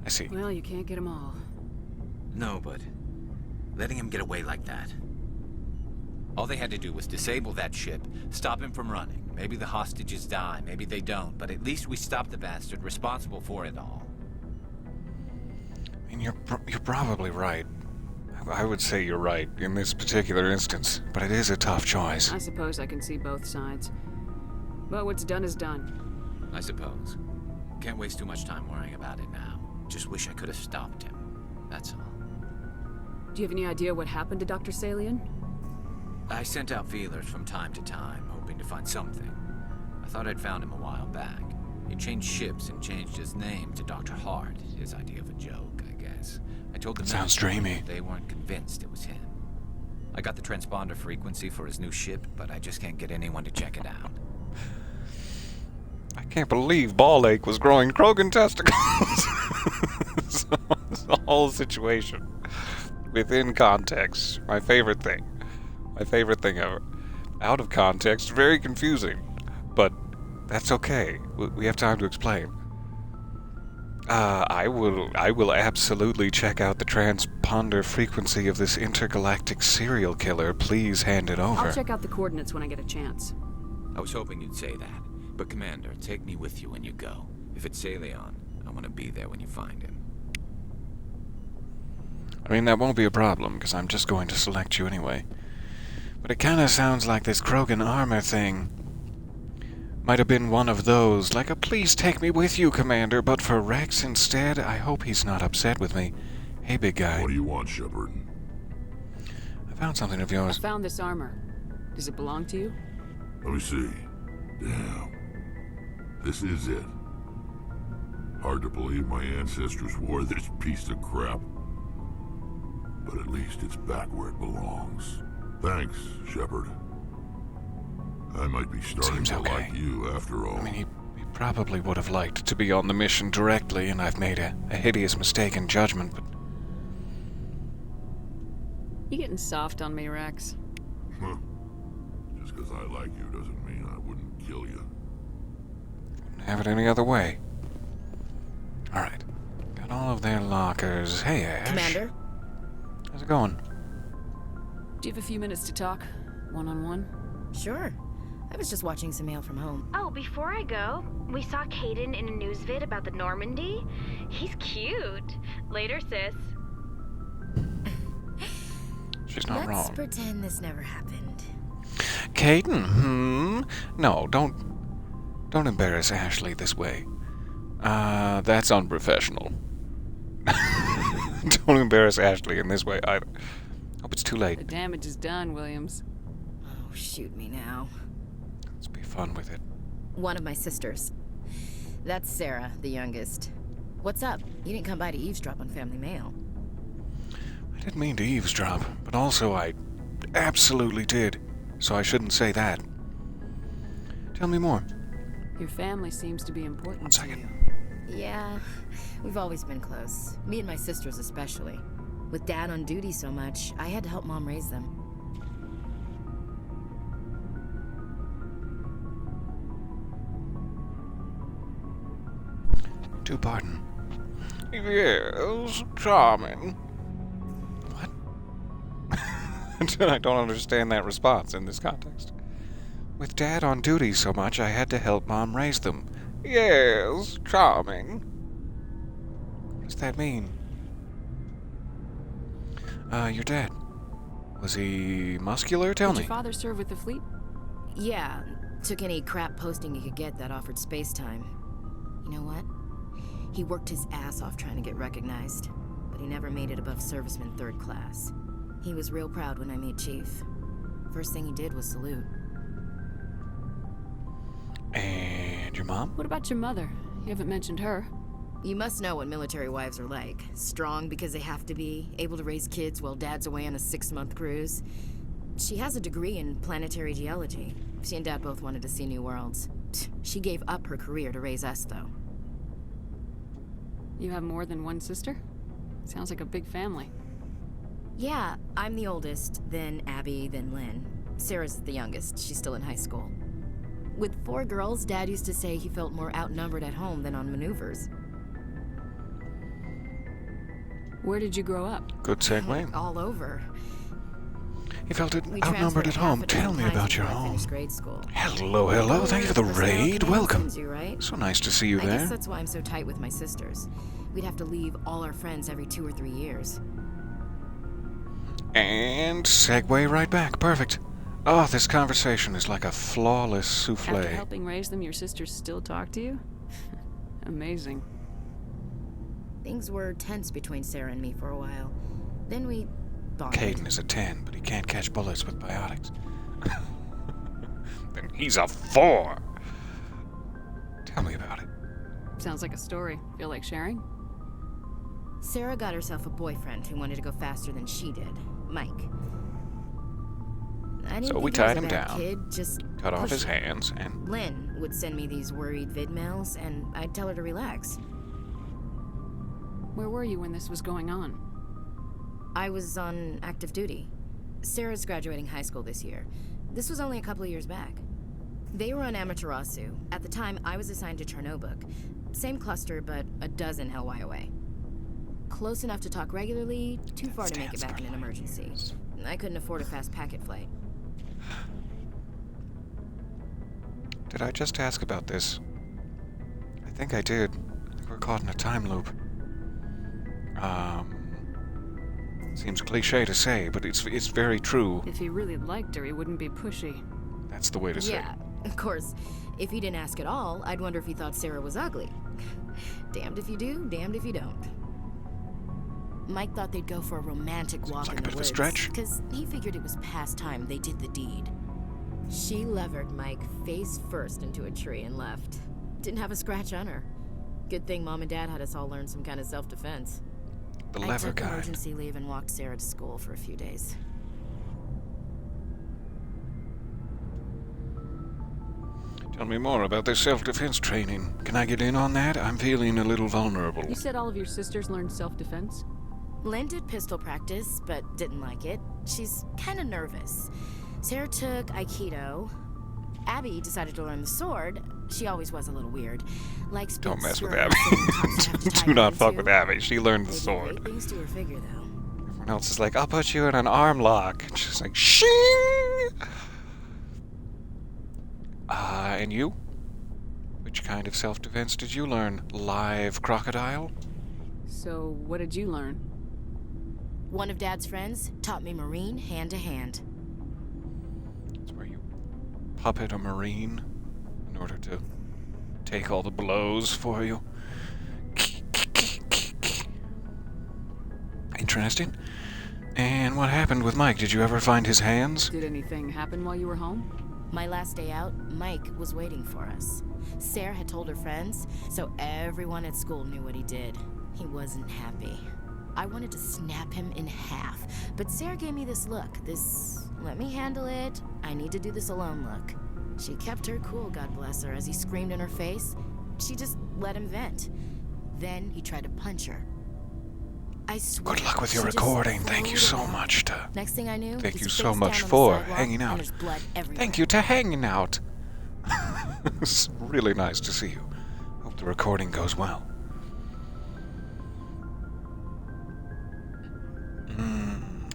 I see. Well, you can't get them all. No, but letting him get away like that. All they had to do was disable that ship, stop him from running. Maybe the hostages die, maybe they don't, but at least we stopped the bastard responsible for it all. I mean, you're probably right. I would say you're right in this particular instance, but it is a tough choice. I suppose I can see both sides. But what's done is done. I suppose. Can't waste too much time worrying about it now. Just wish I could have stopped him. That's all. Do you have any idea what happened to Dr. Salian? I sent out feelers from time to time, hoping to find something. I thought I'd found him a while back. He changed ships and changed his name to Dr. Hart, his idea of a joke, I guess. I told them Sounds dreamy. they weren't convinced it was him. I got the transponder frequency for his new ship, but I just can't get anyone to check it out. I can't believe Ball Ache was growing Krogan testicles. So, it's the whole situation. Within context, my favorite thing. My favorite thing ever. Out of context, very confusing. But that's okay. We have time to explain. I will absolutely check out the transponder frequency of this intergalactic serial killer. Please hand it over. I'll check out the coordinates when I get a chance. I was hoping you'd say that. But Commander, take me with you when you go. If it's Salion, I want to be there when you find him. I mean, that won't be a problem, because I'm just going to select you anyway. But it kinda sounds like this Krogan armor thing might have been one of those, like a please take me with you, Commander, but for Rex instead. I hope he's not upset with me. Hey, big guy. What do you want, Shepard? I found something of I yours. found this armor. Does it belong to you? Let me see. Damn. This is it. Hard to believe my ancestors wore this piece of crap. But at least it's back where it belongs. Thanks, Shepard. I might be starting Seems to okay. like you after all. I mean, he probably would have liked to be on the mission directly, and I've made a hideous mistake in judgment, but You getting soft on me, Rex? Huh. Just because I like you doesn't mean I wouldn't kill you. wouldn't have it any other way. Alright. Got all of their lockers. Hey, Ash. Commander? How's it going? Do you have a few minutes to talk? One-on-one? Sure. I was just watching some mail from home. Oh, before I go, we saw Caden in a news vid about the Normandy. He's cute. Later, sis. She's not Let's wrong. pretend this never happened. Caden, No, don't embarrass Ashley this way. That's unprofessional. Don't embarrass Ashley in this way either. Hope it's too The late. damage is done, Williams. Oh, shoot me now. Let's be fun with it. One of my sisters. That's Sarah, the youngest. What's up? You didn't come by to eavesdrop on family mail. I didn't mean to eavesdrop, but also I absolutely did, so I shouldn't say that. Tell me more. Your family seems to be important One to second. you. Yeah, we've always been close. Me and my sisters especially. With Dad on duty so much, I had to help Mom raise them. Do pardon. Yes, charming. What? I don't understand that response in this context. With Dad on duty so much, I had to help Mom raise them. Yes, charming. What does that mean? Your dad. Was he muscular? Tell Did me. your father serve with the fleet? Yeah, took any crap posting he could get that offered space time. You know what? He worked his ass off trying to get recognized, but he never made it above serviceman 3rd class. He was real proud when I made chief. First thing he did was salute. And your mom? What about your mother? You haven't mentioned her. You must know what military wives are like. Strong because they have to be, able to raise kids while Dad's away on a 6-month cruise. She has a degree in planetary geology. She and Dad both wanted to see new worlds. She gave up her career to raise us, though. You have more than one sister? Sounds like a big family. Yeah, I'm the oldest, then Abby, then Lynn. Sarah's the youngest. She's still in high school. With 4 girls, Dad used to say he felt more outnumbered at home than on maneuvers. Where did you grow up? Good segue. All over. He felt it We outnumbered transferred at half home. a Tell dozen me times about your before I home. finished grade school. Hello, hello. Thank you for the Personnel raid. command Welcome. sends you, right? So nice to see you I guess there. that's why I'm so tight with my sisters. We'd have to leave all our friends every 2 or 3 years. And segue right back. Perfect. Oh, this conversation is like a flawless After souffle. helping raise them, your sisters still talk to you? Amazing. Things were tense between Sarah and me for a while. Then we bonded. Caden is a 10, but he can't catch bullets with biotics. Then he's a 4. Tell me about it. Sounds like a story. Feel like sharing? Sarah got herself a boyfriend who wanted to go faster than she did, Mike. I didn't So think we he tied was a him bad down, Kid, just cut off his pushed him. hands, and Lynn would send me these worried vid mails, and I'd tell her to relax. Where were you when this was going on? I was on active duty. Sarah's graduating high school this year. This was only a couple of years back. They were on Amaterasu. At the time, I was assigned to Chernobog. Same cluster, but a dozen LY away. Close enough to talk regularly, too far to make it back in an emergency. I couldn't afford a fast packet flight. did I just ask about this? I think I did. I think we're caught in a time loop. Seems cliche to say, but it's very true. If he really liked her, he wouldn't be pushy. That's the way to say Yeah, of course. If he didn't ask at all, I'd wonder if he thought Sarah was ugly. Damned if you do, damned if you don't. Mike thought they'd go for a romantic walk like in a the bit of a woods, stretch. because he figured it was past time they did the deed. She levered Mike face first into a tree and left. Didn't have a scratch on her. Good thing Mom and Dad had us all learn some kind of self-defense. The I lever took kind. emergency leave and walked Sarah to school for a few days. Tell me more about this self-defense training. Can I get in on that? I'm feeling a little vulnerable. You said all of your sisters learned self-defense? Lynn did pistol practice, but didn't like it. She's kind of nervous. Sarah took Aikido. Abby decided to learn the sword. She always was a little weird. Likes Don't big mess with skirts Abby. and tops you have to tie Do her not fuck into. with Abby. She learned the They do sword. great things to her figure, though. Everyone else is like, I'll put you in an arm lock. And she's like, shing! And you? Which kind of self-defense did you learn? Live crocodile? So, what did you learn? One of Dad's friends taught me Marine hand to hand. It's where you puppet a marine in order to take all the blows for you. Interesting. And what happened with Mike? Did you ever find his hands? Did anything happen while you were home? My last day out, Mike was waiting for us. Sarah had told her friends, so everyone at school knew what he did. He wasn't happy. I wanted to snap him in half, but Sarah gave me this look, this let me handle it, I need to do this alone look. She kept her cool, God bless her, as he screamed in her face. She just let him vent. Then he tried to punch her. I swear. Good luck with your she just recording. Thank you so floated out. much to... Next thing I knew, Thank he's you face so much down on the for sidewalk, hanging out. And there's blood everywhere. Thank you to hanging out. It's really nice to see you. Hope the recording goes well.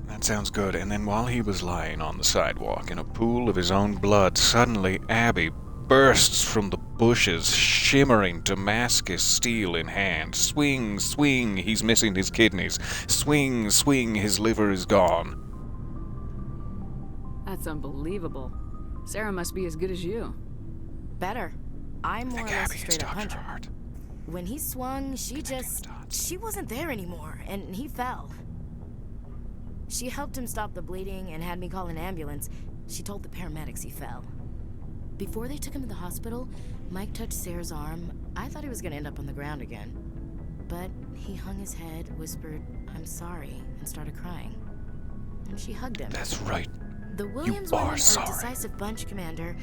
That sounds good. And then while he was lying on the sidewalk in a pool of his own blood, suddenly Abby bursts from the bushes, shimmering Damascus steel in hand. Swing, swing, he's missing his kidneys. Swing, swing, his liver is gone. That's unbelievable. Sarah must be as good as you. Better. I'm more or less a Abby has straight up stopped her puncher. heart. When he swung, she wasn't there anymore, and he fell. She helped him stop the bleeding and had me call an ambulance. She told the paramedics he fell. Before they took him to the hospital, Mike touched Sarah's arm. I thought he was gonna end up on the ground again. But he hung his head, whispered, "I'm sorry," and started crying. And she hugged him. That's right. The Williams are women are sorry. a decisive bunch, Commander.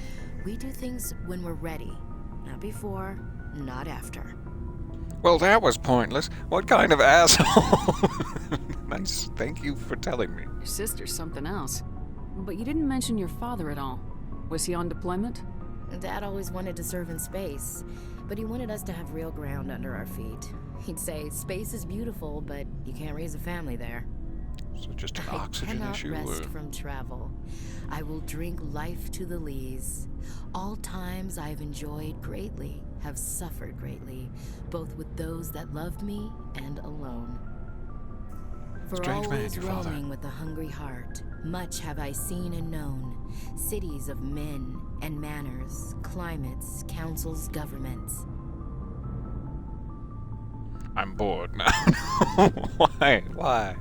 We do things when we're ready. Not before, not after. Well, that was pointless. What kind of asshole? Nice. Thank you for telling me. Your sister's something else. But you didn't mention your father at all. Was he on deployment? Dad always wanted to serve in space, but he wanted us to have real ground under our feet. He'd say, space is beautiful, but you can't raise a family there. So just an I oxygen cannot issue? rest from travel. I will drink life to the lees. All times I have enjoyed greatly, have suffered greatly, both with those that loved me and alone. For Strange man, always your father. roaming with a hungry heart, much have I seen and known, cities of men and manners, climates, councils, governments. I'm bored now. Why? Why?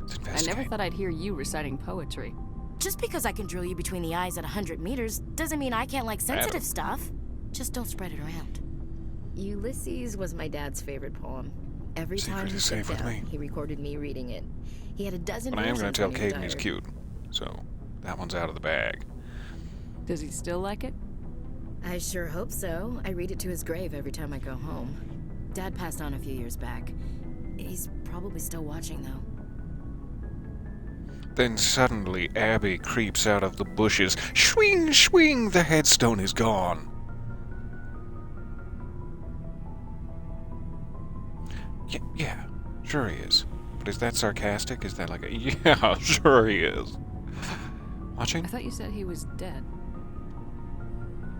Let's I investigate. never thought I'd hear you reciting poetry. Just because I can drill you between the eyes at 100 meters doesn't mean I can't like sensitive stuff. Just don't spread it around. Ulysses was my dad's favorite poem. Every Secret time he is sat safe with down, me. he recorded me reading it. He had a dozen But I am going versions to tell when he Caden he's retired. cute. So that one's out of the bag. Does he still like it? I sure hope so. I read it to his grave every time I go home. Dad passed on a few years back. He's probably still watching, though. Then suddenly Abby creeps out of the bushes. Swing, swing, the headstone is gone. Yeah, sure he is. But is that sarcastic? Is that like a, yeah, sure he is. Watching? I thought you said he was dead.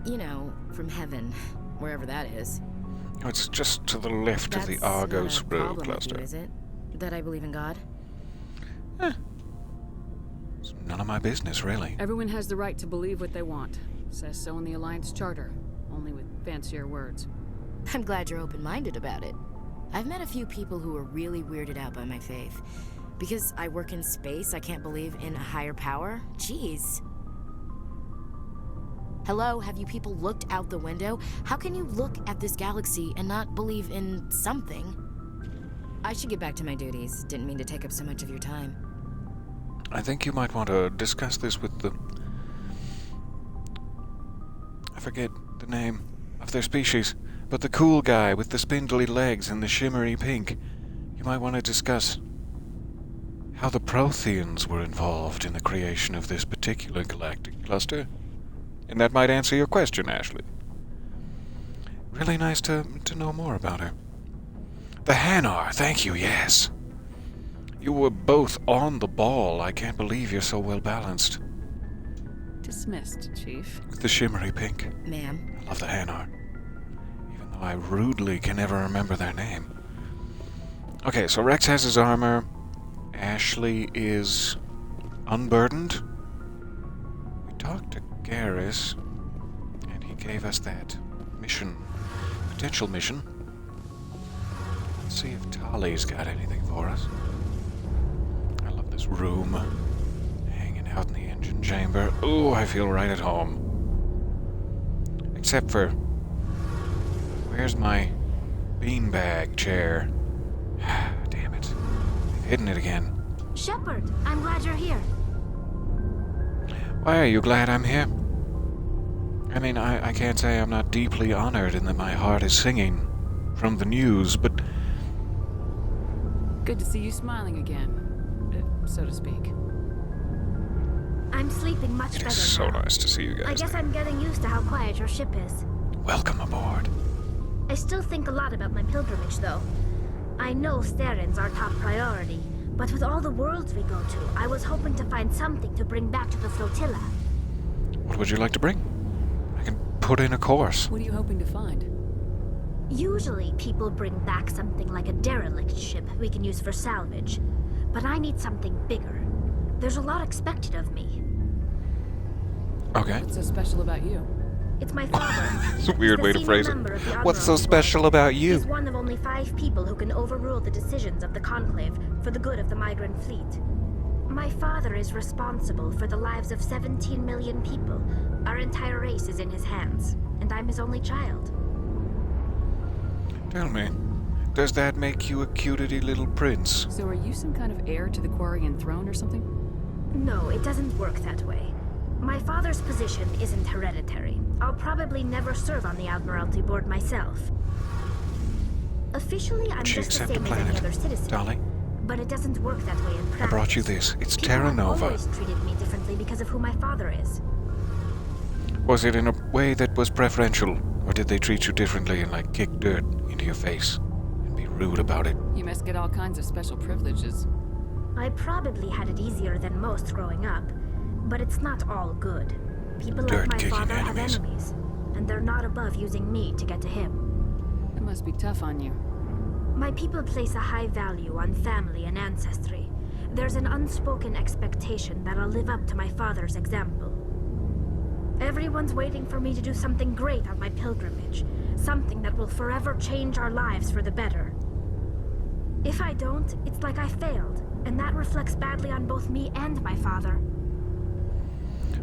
You know, from heaven, wherever that is. Oh, it's just to the left of the That's Argos not a Row problem with cluster. you, is it? That I believe in God? It's none of my business, really. Everyone has the right to believe what they want. Says so in the Alliance Charter, only with fancier words. I'm glad you're open-minded about it. I've met a few people who are really weirded out by my faith. Because I work in space, I can't believe in a higher power? Jeez. Hello, have you people looked out the window? How can you look at this galaxy and not believe in something? I should get back to my duties. Didn't mean to take up so much of your time. I think you might want to discuss this with the... I forget the name of their species, but the cool guy with the spindly legs and the shimmery pink. You might want to discuss how the Protheans were involved in the creation of this particular galactic cluster. And that might answer your question, Ashley. Really nice to know more about her. The Hanar, thank you, yes. You were both on the ball. I can't believe you're so well balanced. Dismissed, Chief. With the shimmery pink. Ma'am. I love the Hanar. Even though I rudely can never remember their name. Okay, so Rex has his armor. Ashley is unburdened. We talked to Garrus, and he gave us that mission. Potential mission. Let's see if Tali's got anything for us. I love this room. Hanging out in the engine chamber. Ooh, I feel right at home. Except for... where's my beanbag chair? Damn it. I've hidden it again. Shepard, I'm glad you're here. Why are you glad I'm here? I mean, I can't say I'm not deeply honored and that my heart is singing from the news, but... Good to see you smiling again, so to speak. I'm sleeping much It better is so now. nice to see you guys. I guess I'm getting used to how quiet your ship is. Welcome aboard. I still think a lot about my pilgrimage, though. I know Starin's our top priority, but with all the worlds we go to, I was hoping to find something to bring back to the flotilla. What would you like to bring? I can put in a course. What are you hoping to find? Usually, people bring back something like a derelict ship we can use for salvage. But I need something bigger. There's a lot expected of me. Okay. What's so special about you? It's my father. It's a weird way to phrase it. What's so Admiralty special Board. about you? He's one of only 5 people who can overrule the decisions of the Conclave for the good of the migrant fleet. My father is responsible for the lives of 17 million people. Our entire race is in his hands, and I'm his only child. Tell me, does that make you a cutity little prince? So are you some kind of heir to the Quarian throne or something? No, it doesn't work that way. My father's position isn't hereditary. I'll probably never serve on the Admiralty Board myself. Officially, I'm She just the accept same the as any planet, other citizen. Dolly? But it doesn't work that way in practice. I brought you this. It's People Terra have Nova. always treated me differently because of who my father is. Was it in a way that was preferential? Or did they treat you differently and like kick dirt into your face and be rude about it? You must get all kinds of special privileges. I probably had it easier than most growing up, but it's not all good. People like my Dirt-kicking father have enemies. enemies, and they're not above using me to get to him. It must be tough on you. My people place a high value on family and ancestry. There's an unspoken expectation that I'll live up to my father's example. Everyone's waiting for me to do something great on my pilgrimage, something that will forever change our lives for the better. If I don't, it's like I failed, and that reflects badly on both me and my father.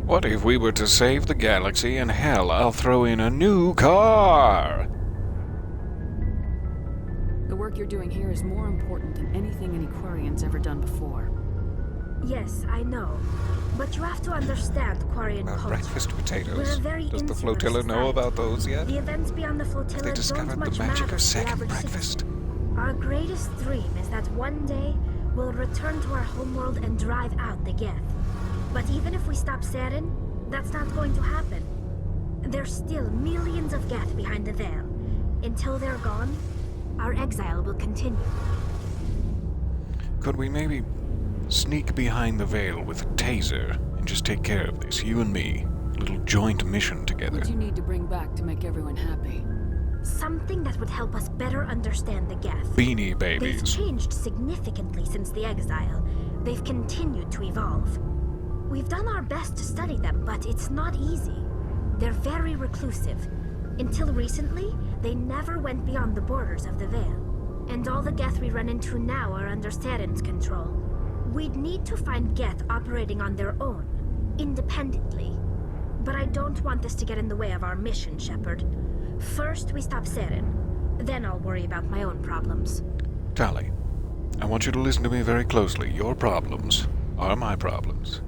What if we were to save the galaxy and hell, I'll throw in a new car? The work you're doing here is more important than anything any Quarian's ever done before. Yes, I know. But you have to understand Quarian culture. Breakfast We're potatoes. a very Does the insular flotilla know society. about those yet? The events beyond the Have flotilla they don't discovered much the magic matter of to the second average breakfast? citizen. Our greatest dream is that one day we'll return to our homeworld and drive out the Geth. But even if we stop Saren, that's not going to happen. There's still millions of Geth behind the veil. Until they're gone, our exile will continue. Could we maybe sneak behind the veil with a taser and just take care of this, you and me? A little joint mission together. What do you need to bring back to make everyone happy? Something that would help us better understand the Geth. Beanie They've Babies. changed significantly since the exile. They've continued to evolve. We've done our best to study them, but it's not easy. They're very reclusive. Until recently, they never went beyond the borders of the Veil. And all the Geth we run into now are under Saren's control. We'd need to find Geth operating on their own, independently. But I don't want this to get in the way of our mission, Shepard. First, we stop Saren. Then I'll worry about my own problems. Tali, I want you to listen to me very closely. Your problems are my problems.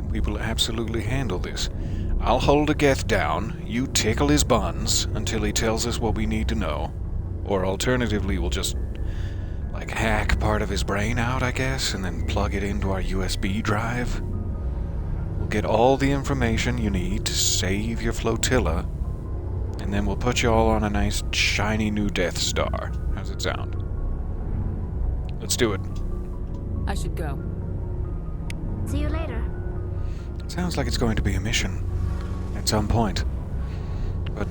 We will absolutely handle this. I'll hold a Geth down, you tickle his buns until he tells us what we need to know. Or alternatively, we'll just, like, hack part of his brain out, I guess, and then plug it into our USB drive. We'll get all the information you need to save your flotilla, and then we'll put you all on a nice, shiny new Death Star. How's it sound? Let's do it. I should go. See you later. Sounds like it's going to be a mission at some point. But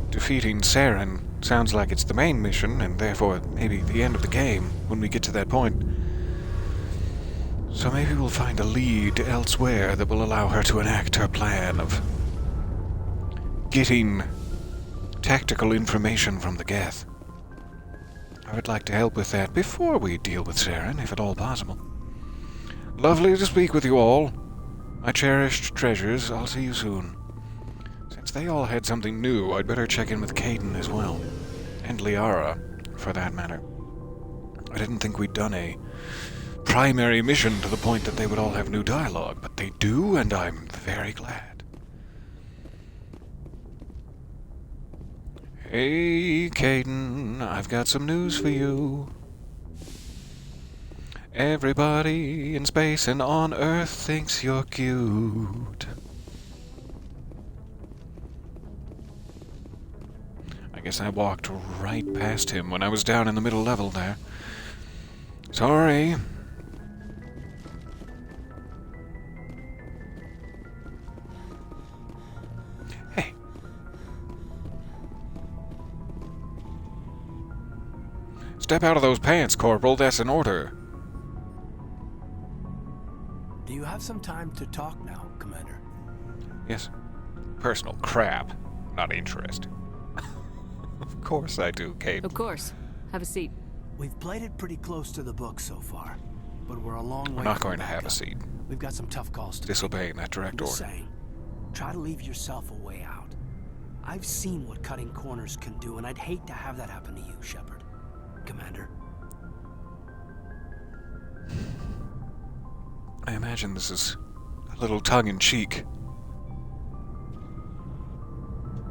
defeating Saren sounds like it's the main mission, and therefore maybe the end of the game when we get to that point. So maybe we'll find a lead elsewhere that will allow her to enact her plan of getting tactical information from the Geth. I would like to help with that before we deal with Saren, if at all possible. Lovely to speak with you all. My cherished treasures, I'll see you soon. Since they all had something new, I'd better check in with Caden as well. And Liara, for that matter. I didn't think we'd done a primary mission to the point that they would all have new dialogue, but they do, and I'm very glad. Hey, Caden, I've got some news for you. Everybody in space and on Earth thinks you're cute. I guess I walked right past him when I was down in the middle level there. Sorry. Hey. Step out of those pants, Corporal. That's an order. Do you have some time to talk now, Commander? Yes. Personal crap. Not interested. Of course I do, Kate. Of course. Have a seat. We've played it pretty close to the book so far, but we're a long way. I'm not from going to have a backup. seat. We've got some tough calls to Disobeying that make. direct I'm just order. saying, try to leave yourself a way out. I've seen what cutting corners can do, and I'd hate to have that happen to you, Shepard. Commander. I imagine this is a little tongue-in-cheek.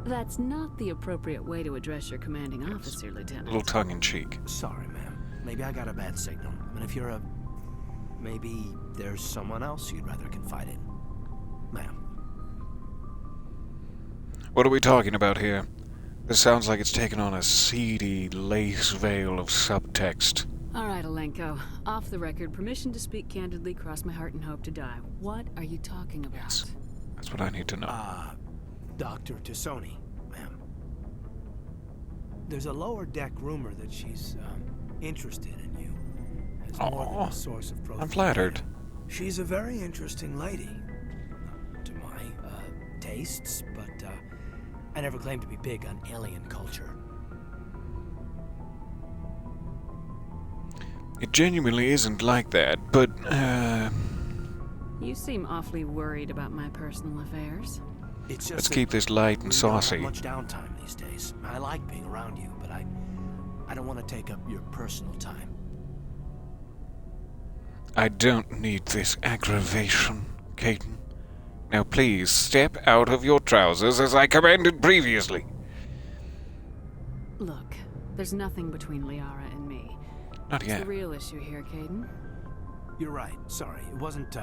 That's not the appropriate way to address your commanding officer, A Lieutenant. little tongue-in-cheek. Sorry, ma'am. Maybe I got a bad signal. I mean, if you're a... Maybe there's someone else you'd rather confide in. Ma'am. What are we talking about here? This sounds like it's taken on a seedy lace veil of subtext. All right, Alenko. Off the record, permission to speak candidly, cross my heart and hope to die. What are you talking about? Yes. That's what I need to know. Dr. Tassoni, ma'am. There's a lower deck rumor that she's, interested in you. As more than a source of I'm flattered. She's a very interesting lady. Not to my, tastes, but, I never claimed to be big on alien culture. It genuinely isn't like that, but, You seem awfully worried about my personal affairs. It's just let's that keep this light and we saucy. don't have much downtime these days. I like being around you, but I don't want to take up your personal time. I don't need this aggravation, Caden. Now please, step out of your trousers as I commanded previously. Look, there's nothing between Liara and me. Not What's yet. the real issue here, Caden? You're right. Sorry. It wasn't,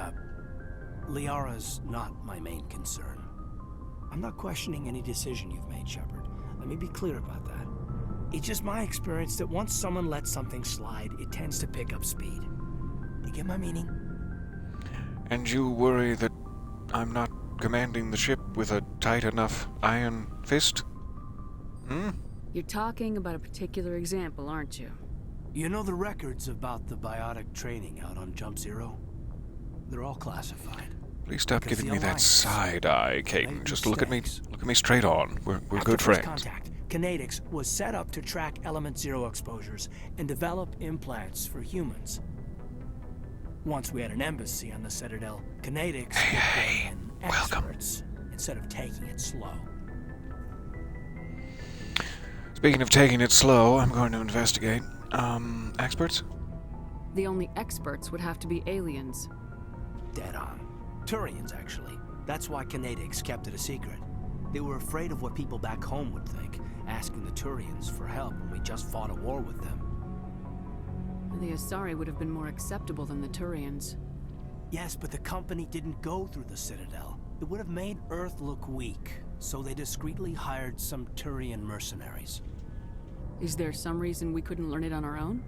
Liara's not my main concern. I'm not questioning any decision you've made, Shepard. Let me be clear about that. It's just my experience that once someone lets something slide, it tends to pick up speed. You get my meaning? And you worry that I'm not commanding the ship with a tight enough iron fist? Hmm? You're talking about a particular example, aren't you? You know the records about the biotic training out on Jump Zero? They're all classified. Please stop Because giving the me that Alliance side eye, Caden. made Just look at me. mistakes. Look at me straight on. We're After good first friends. contact, Kinetics was set up to track Element Zero exposures and develop implants for humans. Once we had an embassy on the Citadel, Kinetics would bring in experts instead of taking it slow. Speaking of taking it slow, I'm going to investigate. Experts? The only experts would have to be aliens. Dead on. Turians, actually. That's why Kinetics kept it a secret. They were afraid of what people back home would think, asking the Turians for help when we just fought a war with them. The Asari would have been more acceptable than the Turians. Yes, but the company didn't go through the Citadel. It would have made Earth look weak, so they discreetly hired some Turian mercenaries. Is there some reason we couldn't learn it on our own?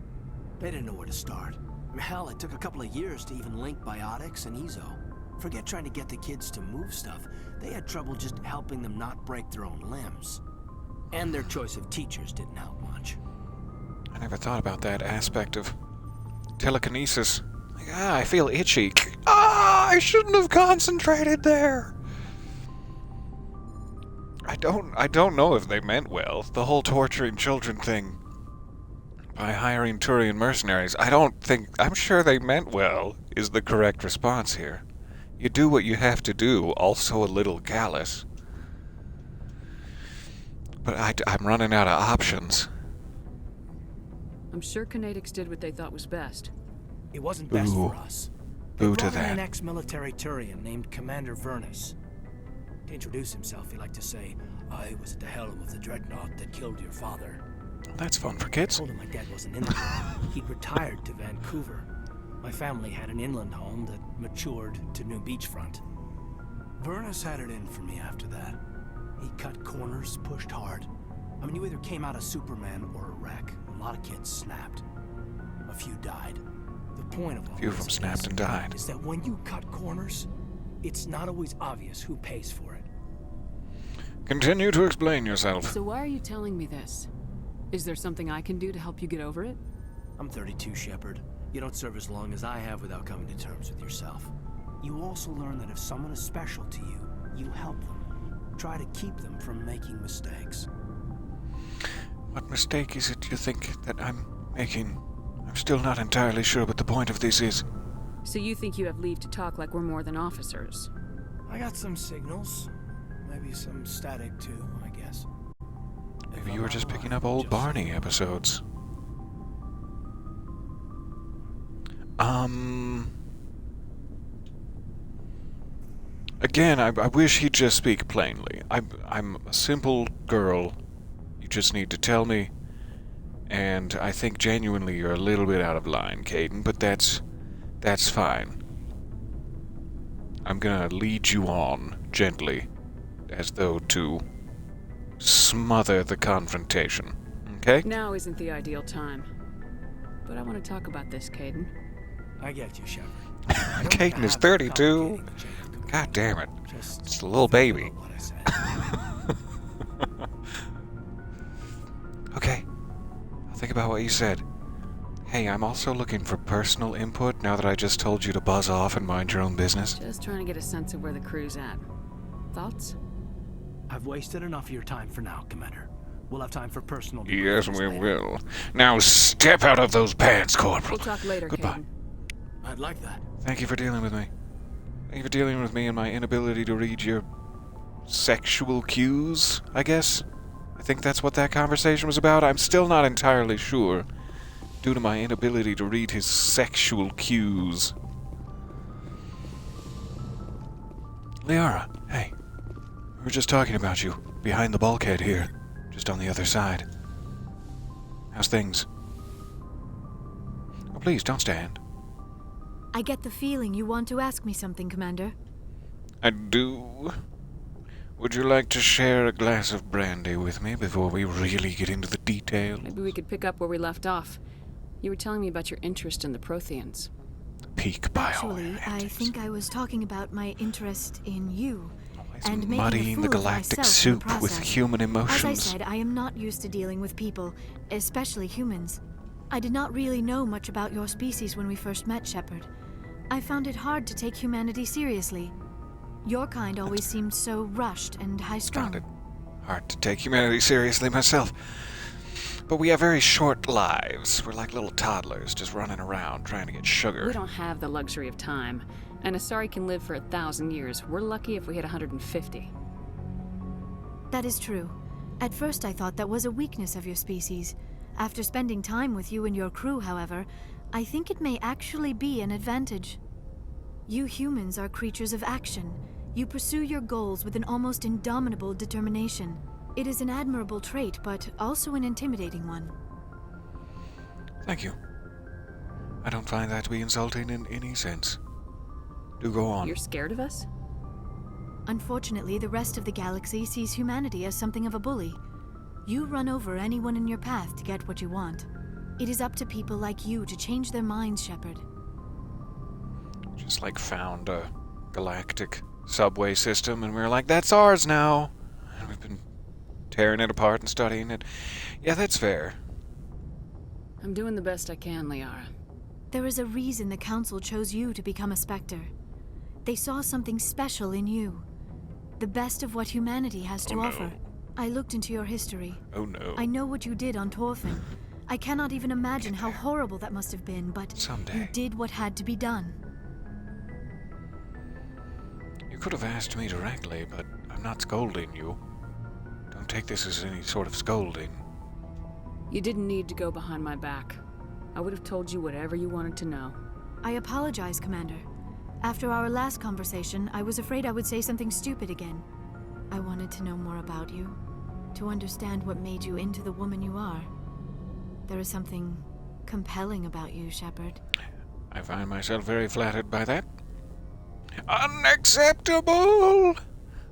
They didn't know where to start. Hell, it took a couple of years to even link biotics and Ezo. Forget trying to get the kids to move stuff. They had trouble just helping them not break their own limbs. And their choice of teachers didn't help much. I never thought about that aspect of telekinesis. Like, I feel itchy. I shouldn't have concentrated there. I don't know if they meant well. The whole torturing children thing by hiring Turian mercenaries. I'm sure they meant well is the correct response here. You do what you have to do, also a little callous. But I'm running out of options. I'm sure Kinetics did what they thought was best. It wasn't best for us. Boo to They brought in that. an ex-military Turian named Commander Vernus. To introduce himself, he liked to say, "I was at the helm of the dreadnought that killed your father." That's fun for I kids. told him my dad wasn't in there. He'd retired to Vancouver. My family had an inland home that matured to new beachfront. Vernus had it in for me after that. He cut corners, pushed hard. I mean, you either came out a Superman or a wreck. A lot of kids snapped. A few died. The point of all Few of this them snapped and died. is that when you cut corners, it's not always obvious who pays for it. Continue to explain yourself. So why are you telling me this? Is there something I can do to help you get over it? I'm 32, Shepard. You don't serve as long as I have without coming to terms with yourself. You also learn that if someone is special to you, you help them. Try to keep them from making mistakes. What mistake is it you think that I'm making? I'm still not entirely sure what the point of this is. So you think you have leave to talk like we're more than officers? I got some signals. Maybe some static too, I guess. Maybe you were just picking up old Barney episodes. Again, I wish he'd just speak plainly. I'm a simple girl. You just need to tell me. And I think genuinely you're a little bit out of line, Caden, but that's fine. I'm gonna lead you on gently, as though to smother the confrontation. Okay? Now isn't the ideal time. But I want to talk about this, Caden. I get you, Shepard. Caden is 32. God damn it. It's a little baby. Okay. I'll think about what you said. Hey, I'm also looking for personal input now that I just told you to buzz off and mind your own business. Just trying to get a sense of where the crew's at. Thoughts? I've wasted enough of your time for now, Commander. We'll have time for personal Yes, debriefings we later. will. Now step out of those pants, Corporal. We'll talk later, Goodbye. Caden. I'd like that. Thank you for dealing with me. Thank you for dealing with me and my inability to read your sexual cues, I guess. I think that's what that conversation was about. I'm still not entirely sure, due to my inability to read his sexual cues. Liara, hey. We were just talking about you, behind the bulkhead here, just on the other side. How's things? Oh, please, don't stand. I get the feeling you want to ask me something, Commander. I do. Would you like to share a glass of brandy with me before we really get into the details? Maybe we could pick up where we left off. You were telling me about your interest in the Protheans. Peak Actually, I bioanalytics. think I was talking about my interest in you. Oh, I and making a muddying fool the of galactic myself in the soup with process. human As emotions. I said, I am not used to dealing with people, especially humans. I did not really know much about your species when we first met, Shepard. I found it hard to take humanity seriously. Your kind always seemed so rushed and high-strung. Found it hard to take humanity seriously myself. But we have very short lives. We're like little toddlers just running around trying to get sugar. We don't have the luxury of time. An Asari can live for 1,000 years. We're lucky if we hit 150. That is true. At first I thought that was a weakness of your species. After spending time with you and your crew, however, I think it may actually be an advantage. You humans are creatures of action. You pursue your goals with an almost indomitable determination. It is an admirable trait, but also an intimidating one. Thank you. I don't find that to be insulting in any sense. Do go on. You're scared of us? Unfortunately, the rest of the galaxy sees humanity as something of a bully. You run over anyone in your path to get what you want. It is up to people like you to change their minds, Shepard. Just like found a galactic subway system and we were like, that's ours now. And we've been tearing it apart and studying it. Yeah, that's fair. I'm doing the best I can, Liara. There is a reason the Council chose you to become a Spectre. They saw something special in you. The best of what humanity has to offer. I looked into your history. Oh no. I know what you did on Torfin. I cannot even imagine how horrible that must have been, but someday you did what had to be done. You could have asked me directly, but I'm not scolding you. Don't take this as any sort of scolding. You didn't need to go behind my back. I would have told you whatever you wanted to know. I apologize, Commander. After our last conversation, I was afraid I would say something stupid again. I wanted to know more about you, to understand what made you into the woman you are. There is something compelling about you, Shepard. I find myself very flattered by that. Unacceptable!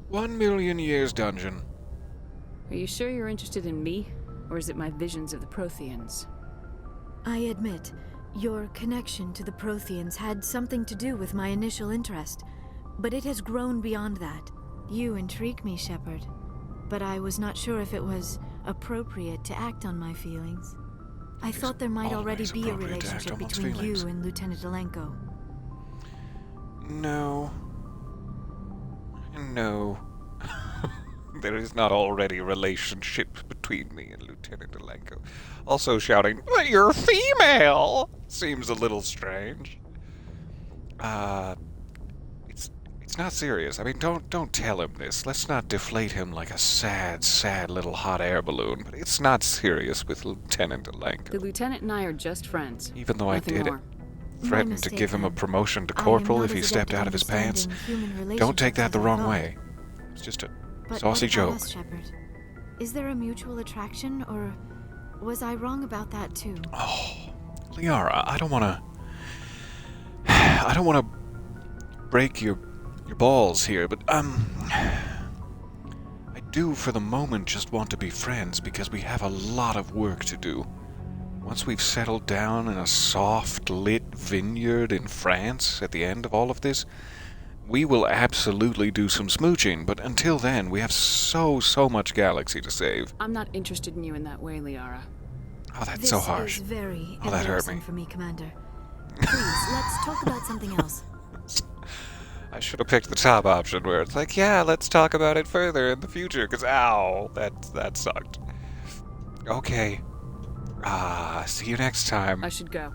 1 million years dungeon. Are you sure you're interested in me? Or is it my visions of the Protheans? I admit, your connection to the Protheans had something to do with my initial interest, but it has grown beyond that. You intrigue me, Shepard, but I was not sure if it was appropriate to act on my feelings. I thought there might already be a relationship between you and Lieutenant Alenko. No. No. There is not already a relationship between me and Lieutenant Alenko. Also shouting, "But you're female!" seems a little strange. It's not serious. I mean, don't tell him this. Let's not deflate him like a sad little hot air balloon. But it's not serious with Lieutenant Alenko. The lieutenant and I are just friends. Even though Nothing I did more. threaten to give him a promotion to corporal if he stepped out of his pants. Don't take that the wrong way. It's just a saucy joke. Us, Shepard? Is there a mutual attraction, or was I wrong about that too? Oh, Liara, I don't want to break your balls here, but I do for the moment just want to be friends because we have a lot of work to do. Once we've settled down in a soft lit vineyard in France at the end of all of this, we will absolutely do some smooching, but until then, we have so much galaxy to save. I'm not interested in you in that way, Liara. Oh, that's so harsh. This is very that hurt me. embarrassing for me, Commander. Please, let's talk about something else. I should have picked the top option where it's like, yeah, let's talk about it further in the future, because ow, that sucked. Okay. See you next time. I should go.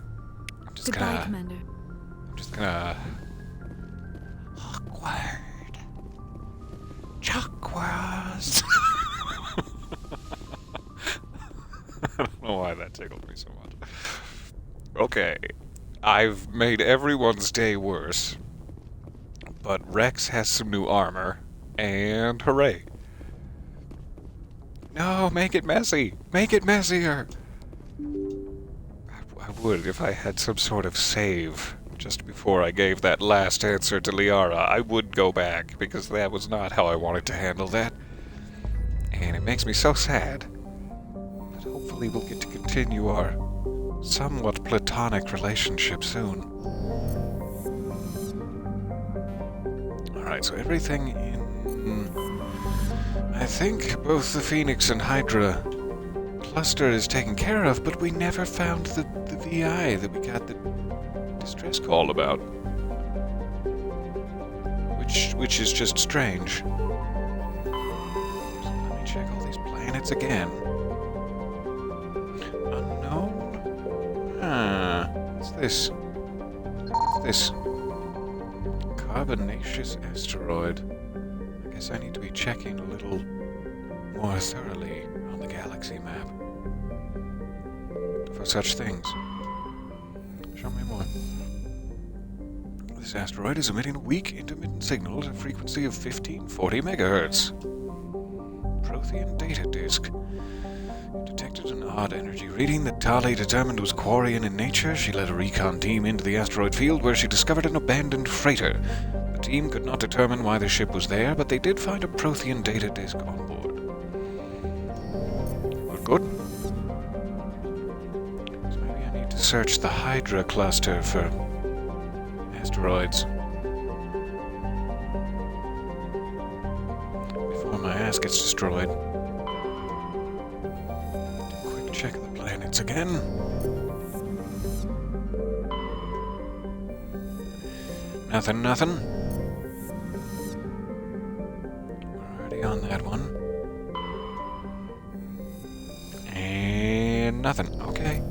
Goodbye, Commander. I'm just gonna... Awkward. Chakras. I don't know why that tickled me so much. Okay. I've made everyone's day worse. But Rex has some new armor. And hooray. No, make it messy. Make it messier. I would if I had some sort of save. Just before I gave that last answer to Liara, I would go back, because that was not how I wanted to handle that. And it makes me so sad. But hopefully we'll get to continue our somewhat platonic relationship soon. Alright, so everything in I think both the Phoenix and Hydra cluster is taken care of, but we never found the VI that we got the distress call about. Which is just strange. So let me check all these planets again. Unknown? What's this? What's this? Carbonaceous asteroid. I guess I need to be checking a little more thoroughly on the galaxy map for such things. Show me more. This asteroid is emitting a weak intermittent signal at a frequency of 1540 megahertz. Prothean data disk. It detected an odd energy reading that Tali determined was Quarian in nature. She led a recon team into the asteroid field where she discovered an abandoned freighter. The team could not determine why the ship was there, but they did find a Prothean data disk on board. Well, good. So maybe I need to search the Hydra cluster for asteroids before my ass gets destroyed. Quick check of the planets again. Nothing. We're already on that one. And nothing. Okay.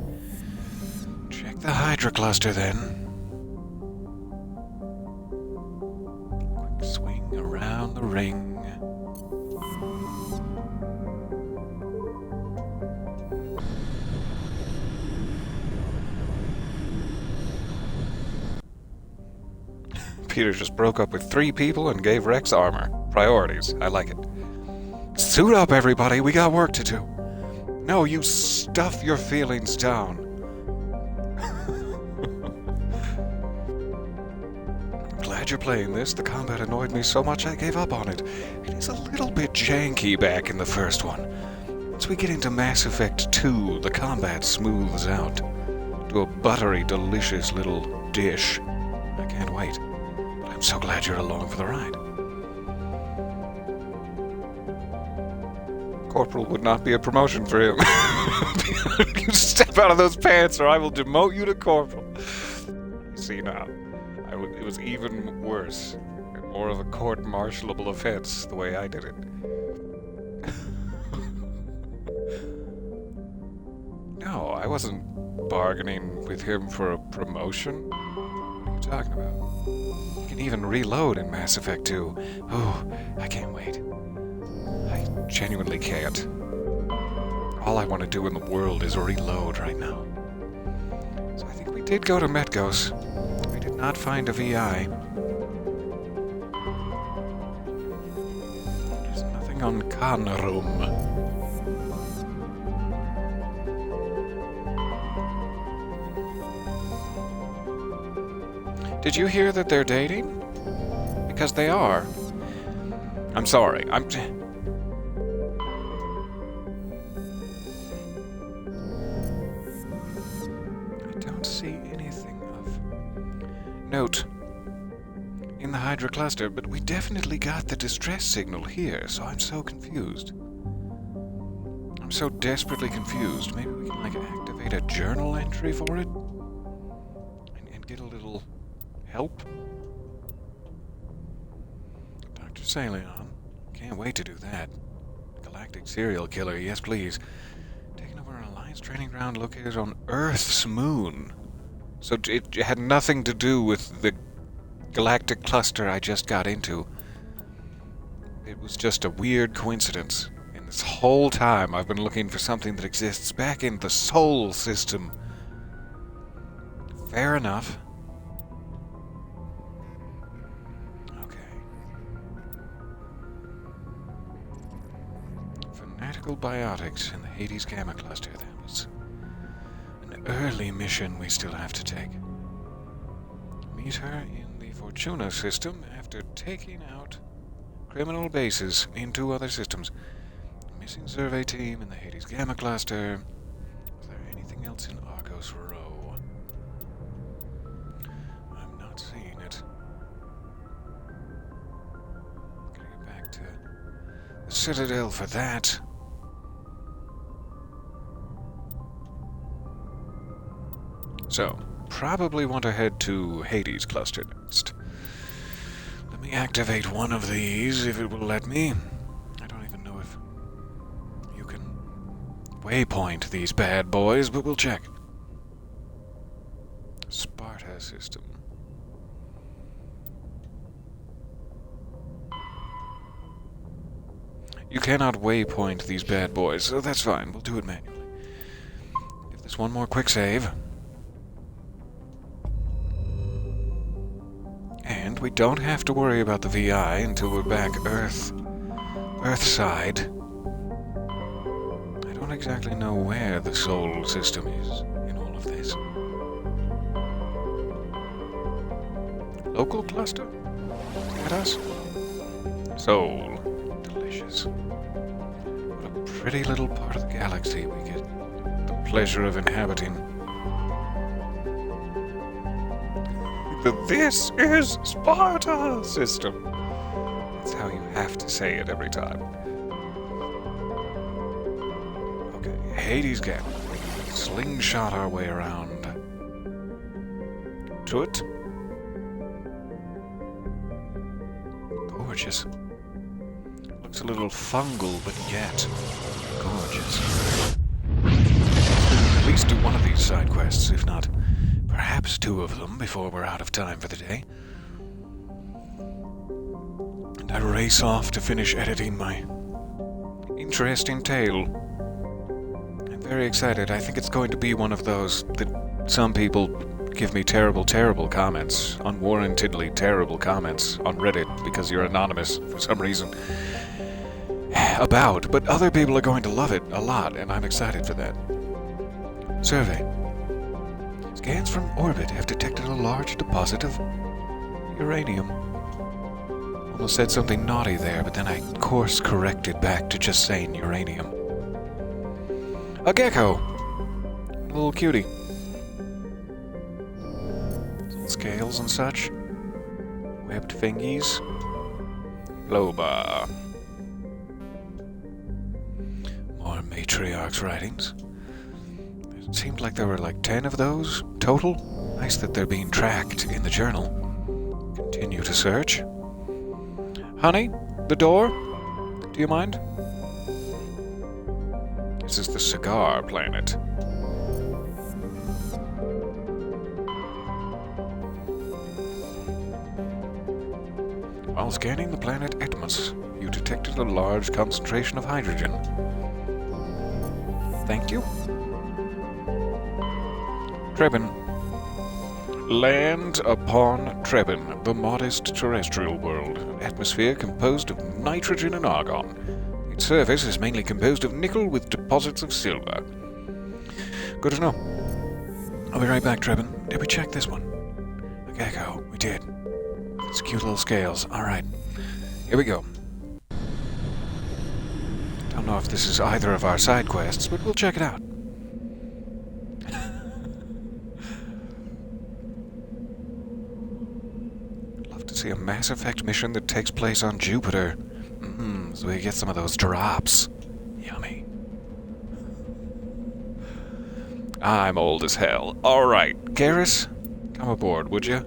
Check the Hydra cluster then. Swing around the ring. Peter just broke up with 3 people and gave Rex armor. Priorities. I like it. Suit up, everybody. We got work to do. No, you stuff your feelings down. Glad you're playing this. The combat annoyed me so much I gave up on it. It is a little bit janky back in the first one. Once we get into Mass Effect 2, the combat smooths out to a buttery, delicious little dish. I can't wait. But I'm so glad you're along for the ride. Corporal would not be a promotion for him. You step out of those pants or I will demote you to Corporal. See now. It was even worse, and more of a court-martialable offense the way I did it. No, I wasn't bargaining with him for a promotion. What are you talking about? You can even reload in Mass Effect 2. Oh, I can't wait. I genuinely can't. All I want to do in the world is reload right now. So I think we did go to Metgos. Not find a VI. There's nothing on Conroom. Did you hear that they're dating? Because they are. I'm sorry. I don't see anything of note in the Hydra cluster, but we definitely got the distress signal here, so I'm so confused. I'm so desperately confused. Maybe we can, activate a journal entry for it? And get a little help? Dr. Salion. Can't wait to do that. Galactic serial killer, yes please. Taking over an Alliance training ground located on Earth's moon. So it had nothing to do with the galactic cluster I just got into. It was just a weird coincidence. And this whole time I've been looking for something that exists back in the Sol system. Fair enough. Okay. Fanatical biotics in the Hades Gamma cluster. That was an early mission we still have to take. Meet her in the Fortuna system after taking out criminal bases in 2 other systems. Missing survey team in the Hades Gamma cluster. Is there anything else in Argos Row? I'm not seeing it. Gotta get back to Citadel for that. So, probably want to head to Hades cluster next. Let me activate one of these if it will let me. I don't even know if you can waypoint these bad boys, but we'll check. Sparta system. You cannot waypoint these bad boys, so that's fine. We'll do it manually. Give this one more quick save. And we don't have to worry about the VI until we're back Earthside. I don't exactly know where the Sol system is in all of this. Local cluster? At us? Sol. Delicious. What a pretty little part of the galaxy we get the pleasure of inhabiting. This is Sparta system. That's how you have to say it every time. Okay, Hades Gap. Slingshot our way around to it. Gorgeous. Looks a little fungal, but yet gorgeous. At least do one of these side quests, if not perhaps two of them, before we're out of time for the day. And I race off to finish editing my interesting tale. I'm very excited. I think it's going to be one of those that some people give me terrible comments, unwarrantedly terrible comments on Reddit because you're anonymous for some reason, about, but other people are going to love it a lot, and I'm excited for that. Survey. Scans from orbit have detected a large deposit of uranium. Almost said something naughty there, but then I course-corrected back to just saying uranium. A gecko! A little cutie. Little scales and such. Webbed fingies. Loba. More matriarch's writings. It seemed like there were like 10 of those total. Nice that they're being tracked in the journal. Continue to search. Honey, the door? Do you mind? This is the cigar planet. While scanning the planet Etmus, you detected a large concentration of hydrogen. Thank you. Trebin. Land upon Trebin, the modest terrestrial world. An atmosphere composed of nitrogen and argon. Its surface is mainly composed of nickel with deposits of silver. Good to know. I'll be right back, Trebin. Did we check this one? A gecko. We did. It's cute little scales. Alright. Here we go. Don't know if this is either of our side quests, but we'll check it out. See a Mass Effect mission that takes place on Jupiter. So we get some of those drops. Yummy. I'm old as hell. Alright, Garrus, come aboard, would you?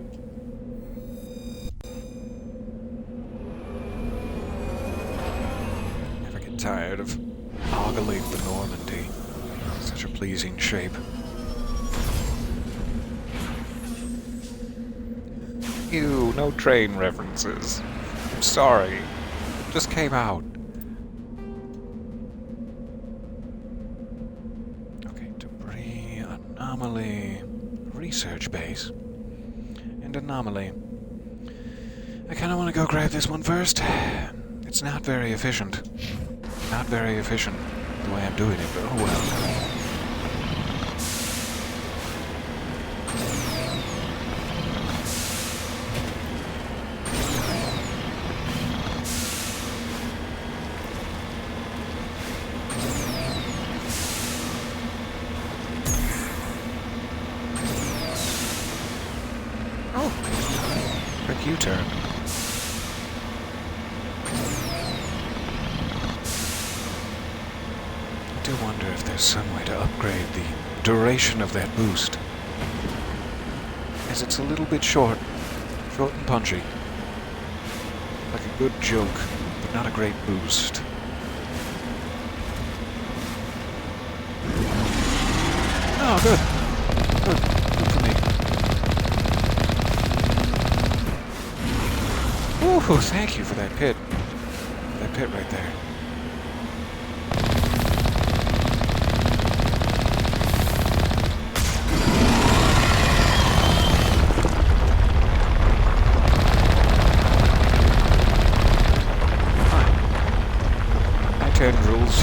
Never get tired of ogling the Normandy. Such a pleasing shape. Ew, no train references. I'm sorry. It just came out. Okay, debris, anomaly, research base, and anomaly. I kind of want to go grab this one first. It's not very efficient. Not very efficient the way I'm doing it, but oh well. U-turn. do wonder if there's some way to upgrade the duration of that boost. As it's a little bit short and punchy. Like a good joke, but not a great boost. Oh, good. Good for me. Ooh, thank you for that pit. That pit right there. Tendrils.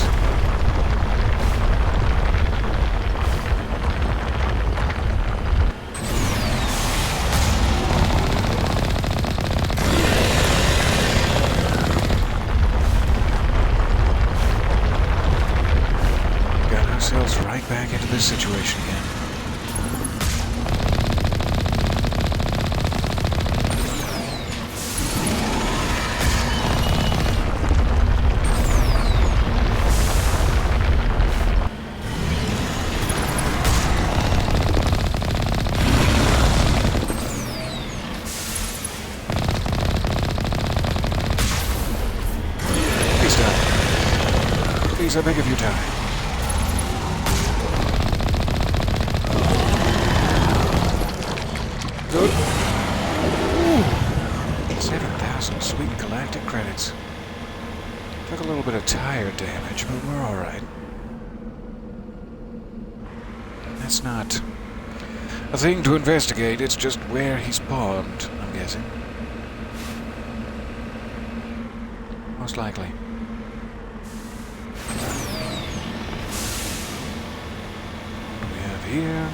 Got ourselves right back into this situation again. Please, I beg of you, die. Good. Ooh. 7,000 sweet galactic credits. Took a little bit of tire damage, but we're alright. That's not a thing to investigate, it's just where he spawned, I'm guessing. Most likely. Here.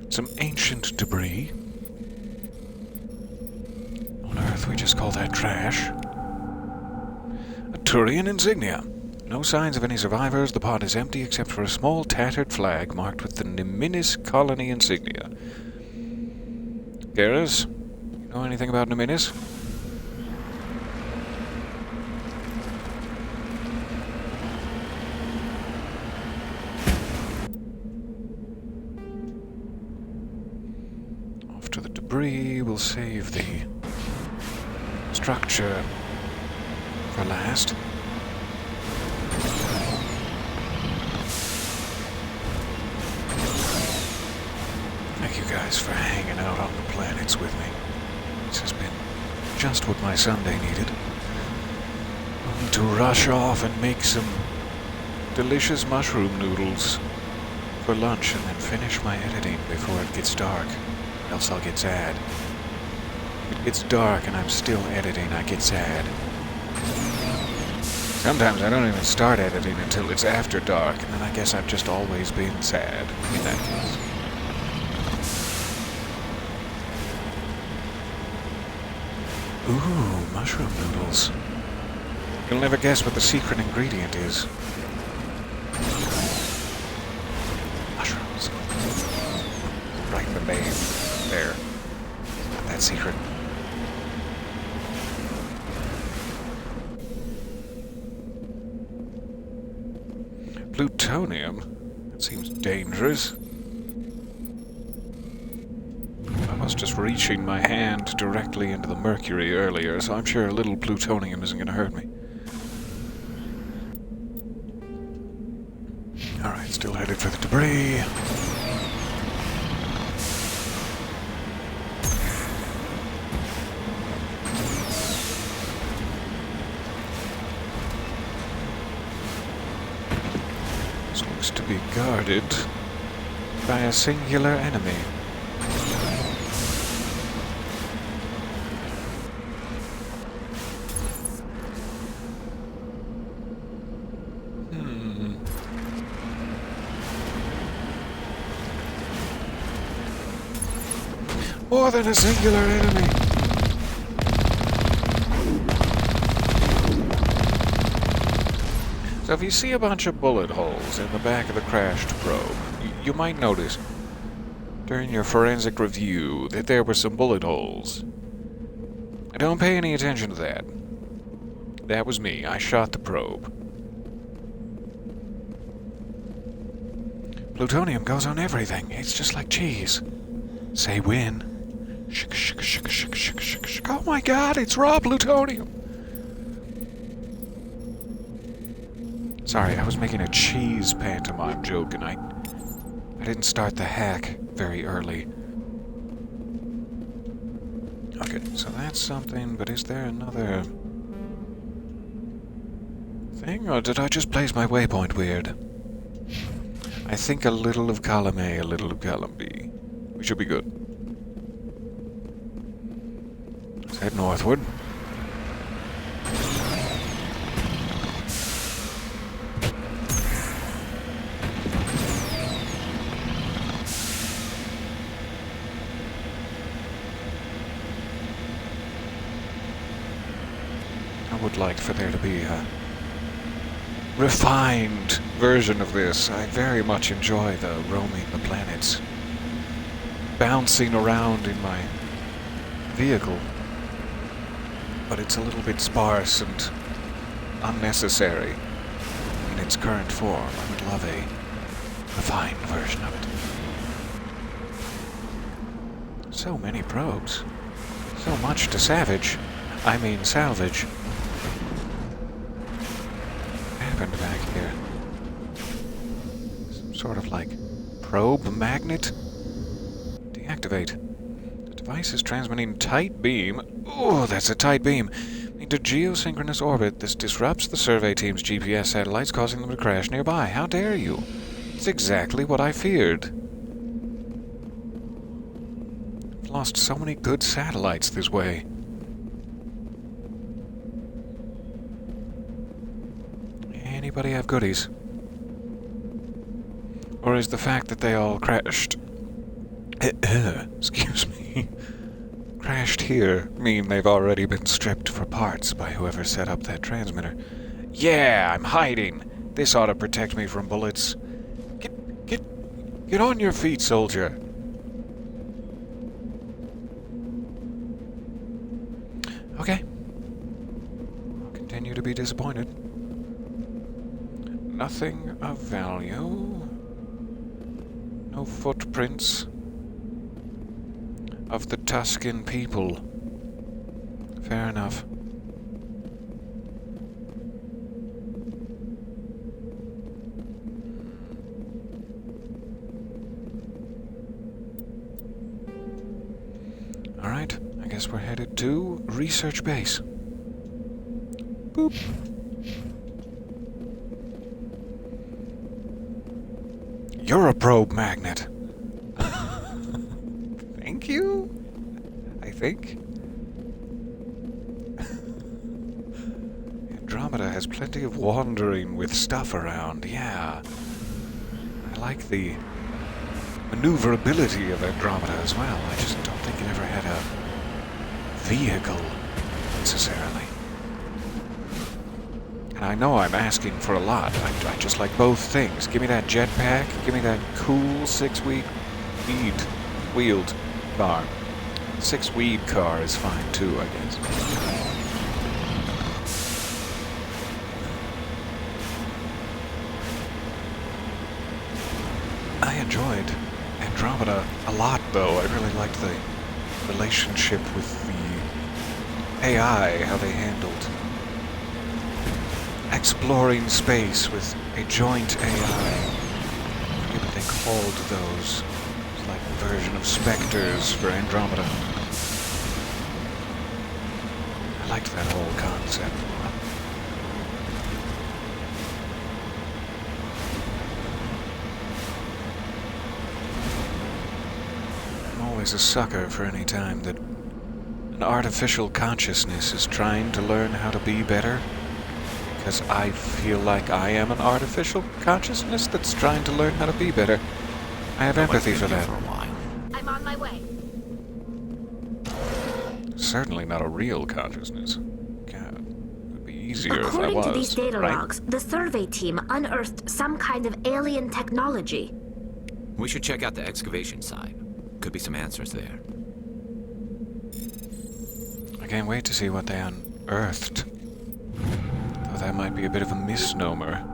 Some ancient debris. On Earth, we just call that trash. A Turian insignia. No signs of any survivors. The pod is empty except for a small tattered flag marked with the Niminis colony insignia. Garrus, you know anything about Niminis? Off to the debris, we'll save the structure for last. Thank you guys for hanging out on the planets with me. This has been just what my Sunday needed. I'll need to rush off and make some delicious mushroom noodles for lunch and then finish my editing before it gets dark. Else I'll get sad. If it gets dark and I'm still editing, I get sad. Sometimes I don't even start editing until it's after dark, and then I guess I've just always been sad in that case. Ooh, mushroom noodles. You'll never guess what the secret ingredient is. Mushrooms. Right in the name. There. Not that secret. Plutonium? That seems dangerous. I was just reaching my hand directly into the mercury earlier, so I'm sure a little plutonium isn't going to hurt me. Alright, still headed for the debris. This looks to be guarded by a singular enemy. More than a singular enemy. So if you see a bunch of bullet holes in the back of the crashed probe, you might notice during your forensic review that there were some bullet holes. Don't pay any attention to that. That was me. I shot the probe. Plutonium goes on everything. It's just like cheese. Say when. Shik, shik, shik, shik, shik, shik, shik. Oh my god, it's raw plutonium! Sorry, I was making a cheese pantomime joke and I didn't start the hack very early. Okay, so that's something, but is there another thing, or did I just place my waypoint weird? I think a little of column A, a little of column B. We should be good. Let's head northward. I would like for there to be a refined version of this. I very much enjoy the roaming the planets, bouncing around in my vehicle, but it's a little bit sparse and unnecessary in its current form. I would love a refined version of it. So many probes, so much to salvage. Back here. Some sort of like probe magnet? Deactivate. The device is transmitting tight beam. Oh, that's a tight beam. Into geosynchronous orbit. This disrupts the survey team's GPS satellites, causing them to crash nearby. How dare you? It's exactly what I feared. I've lost so many good satellites this way. Anybody have goodies? Or is the fact that they all crashed... excuse me. Crashed here mean they've already been stripped for parts by whoever set up that transmitter? Yeah, I'm hiding. This ought to protect me from bullets. Get on your feet, soldier. Okay. I'll continue to be disappointed. Nothing of value. No footprints of the Tuscan people. Fair enough. Alright, I guess we're headed to research base. Boop. You're a probe magnet. Thank you? I think. Andromeda has plenty of wandering with stuff around, yeah. I like the maneuverability of Andromeda as well. I just don't think it ever had a vehicle, necessarily. And I know I'm asking for a lot. I just like both things. Give me that jetpack. Give me that cool wheeled car. 6-weed car is fine too, I guess. I enjoyed Andromeda a lot, though. I really liked the relationship with the AI, how they handled exploring space with a joint AI. I forget what they called those. It's like a version of Spectres for Andromeda. I liked that whole concept a lot. I'm always a sucker for any time that an artificial consciousness is trying to learn how to be better. Because I feel like I am an artificial consciousness that's trying to learn how to be better. I have empathy for that. I'm on my way. Certainly not a real consciousness. God, it would be easier if I According was, to these data right? logs, the survey team unearthed some kind of alien technology. We should check out the excavation site. Could be some answers there. I can't wait to see what they unearthed. Though that might be a bit of a misnomer.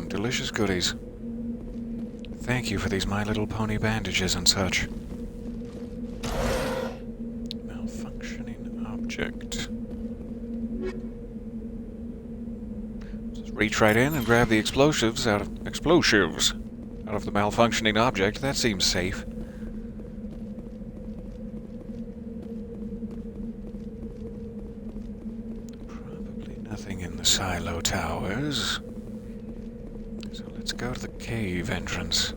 Delicious goodies. Thank you for these My Little Pony bandages and such. Malfunctioning object. Just reach right in and grab the explosives out of the malfunctioning object. That seems safe. Probably nothing in the silo towers. So let's go to the cave entrance.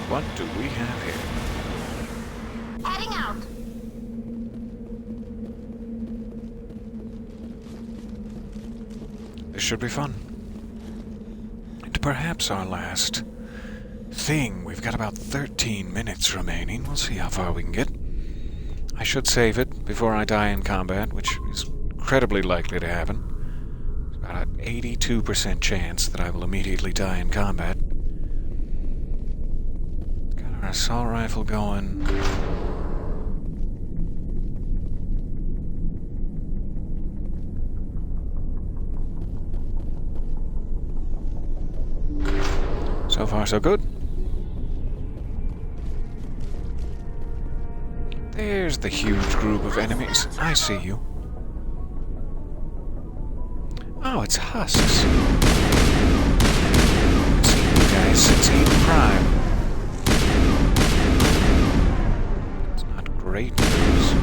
What do we have here? Heading out. This should be fun. And perhaps our last thing. We've got about 13 minutes remaining. We'll see how far we can get. I should save it before I die in combat, which is incredibly likely to happen. There's about an 82% chance that I will immediately die in combat. Got our assault rifle going. So far, so good. There's the huge group of enemies. I see you. Oh, it's husks. I've seen you guys since Eden Prime. It's not great news.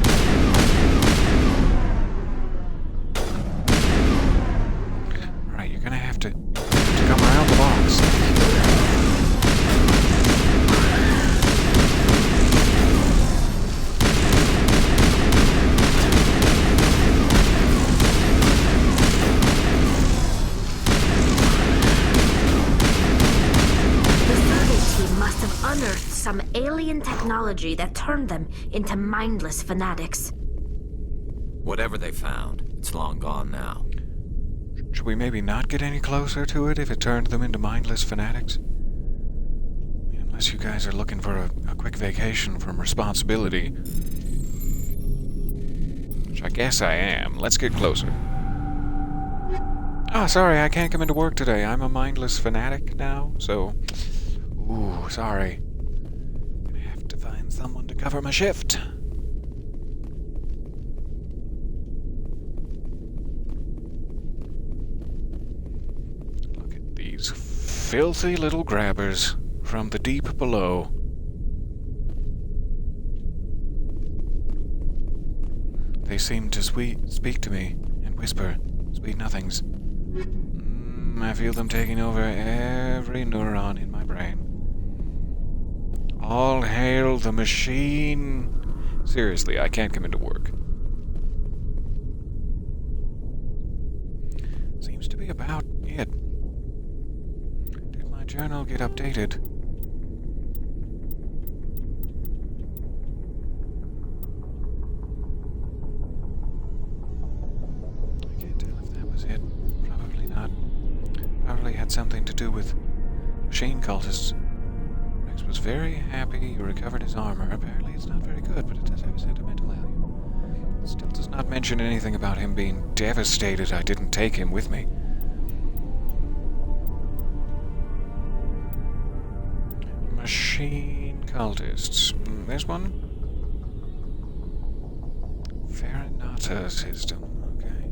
Alright, you're gonna have to come around the box. Unearthed some alien technology that turned them into mindless fanatics. Whatever they found, it's long gone now. Should we maybe not get any closer to it if it turned them into mindless fanatics? Unless you guys are looking for a quick vacation from responsibility. Which I guess I am. Let's get closer. Ah, sorry, I can't come into work today. I'm a mindless fanatic now, so... Ooh, sorry. Gonna have to find someone to cover my shift. Look at these filthy little grabbers from the deep below. They seem to speak to me and whisper sweet nothings. I feel them taking over every neuron in my brain. All hail the machine. Seriously, I can't come into work. Seems to be about it. Did my journal get updated? I can't tell if that was it. Probably not. Probably had something to do with machine cultists. Rex was very happy you recovered his armor. Apparently it's not very good, but it does have a sentimental value. It still does not mention anything about him being devastated I didn't take him with me. Machine cultists. There's one. Farinata system. Okay.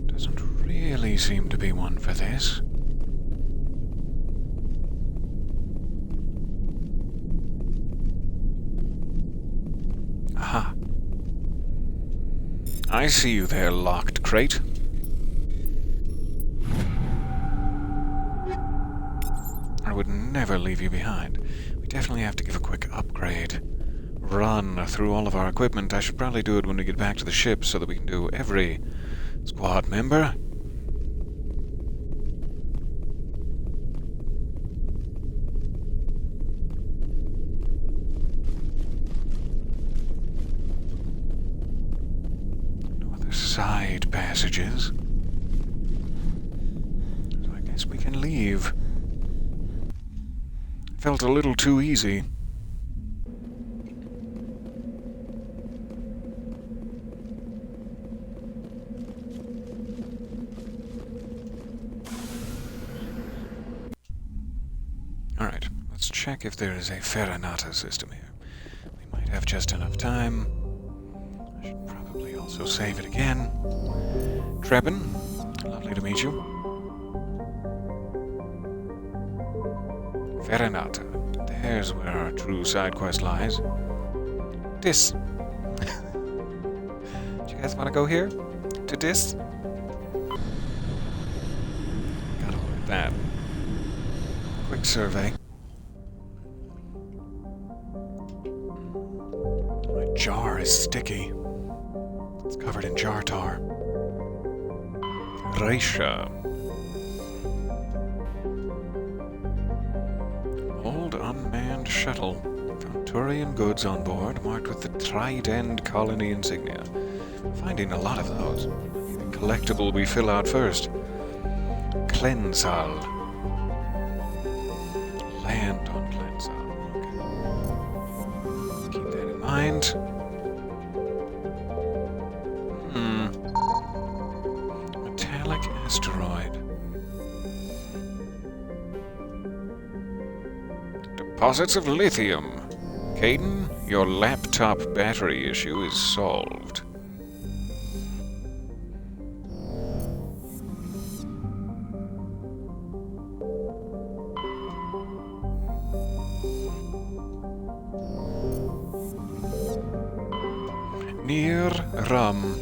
Doesn't really seem to be one for this. Aha. I see you there, locked crate. I would never leave you behind. We definitely have to give a quick upgrade. Run through all of our equipment. I should probably do it when we get back to the ship so that we can do every squad member. No other side passages. So I guess we can leave. Felt a little too easy. Alright, let's check if there is a Ferranata system here. We might have just enough time. I should probably also save it again. Trebin, lovely to meet you. Ferranata. There's where our true side quest lies. Dis. Do you guys want to go here? To Dis? Gotta look at that. Quick survey. My jar is sticky. It's covered in jar tar. Reisha. Old unmanned shuttle. Found Turian goods on board, marked with the Trident colony insignia. Finding a lot of those. The collectible we fill out first. Klensal. Land on Klensal. Okay. Keep that in mind. Metallic asteroid. Deposits of lithium. Caden, your laptop battery issue is solved. Near Rum,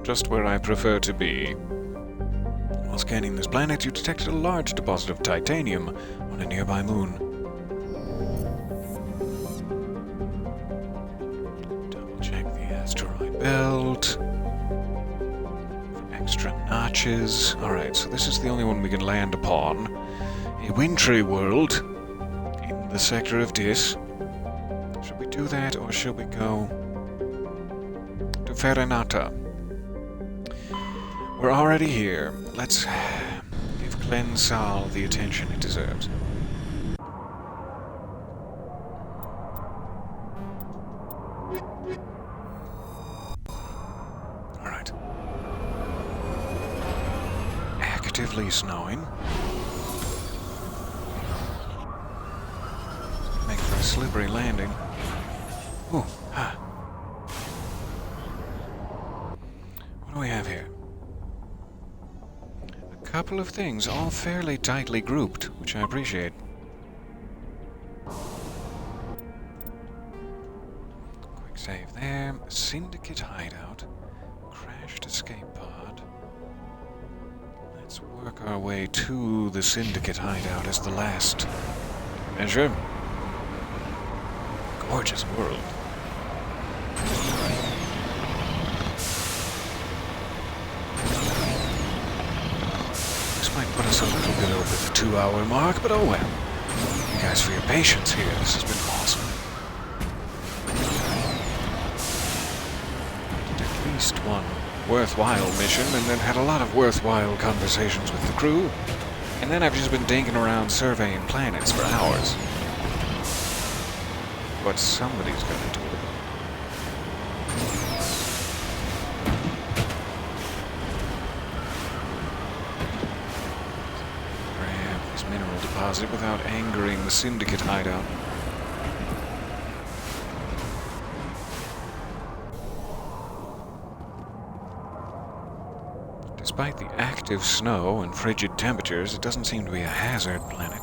just where I prefer to be. While scanning this planet, you detected a large deposit of titanium on a nearby moon. Double check the asteroid belt for extra notches. Alright, so this is the only one we can land upon. A wintry world in the sector of Dis. Should we do that, or should we go to Ferranata? We're already here. Let's give Klensal the attention it deserves. Alright. Actively snowing. Make for a slippery landing. Ooh, ha. What do we have here? A couple of things, all fairly tightly grouped, which I appreciate. Quick save there. Syndicate hideout. Crashed escape pod. Let's work our way to the Syndicate hideout as the last measure. Gorgeous world. This might put us a little bit over the 2-hour mark, but oh well. Thank you guys for your patience here. This has been awesome. Did at least one worthwhile mission, and then had a lot of worthwhile conversations with the crew. And then I've just been dinking around surveying planets for hours. But somebody's gonna do it. Grab this mineral deposit without angering the Syndicate hideout. Despite the active snow and frigid temperatures, it doesn't seem to be a hazard planet.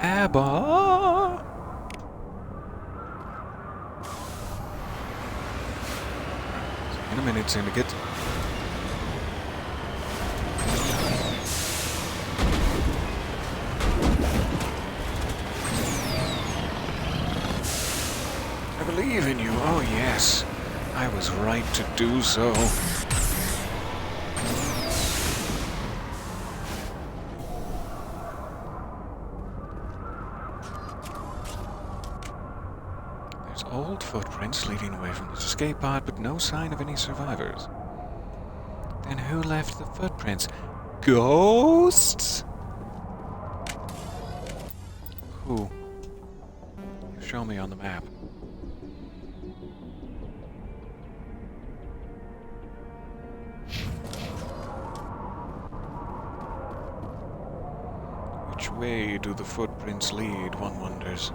Abba! See you in a minute, Syndicate. I was right to do so. There's old footprints leading away from this escape pod, but no sign of any survivors. Then who left the footprints? Ghosts? Who? Show me on the map. Which way do the footprints lead, one wonders.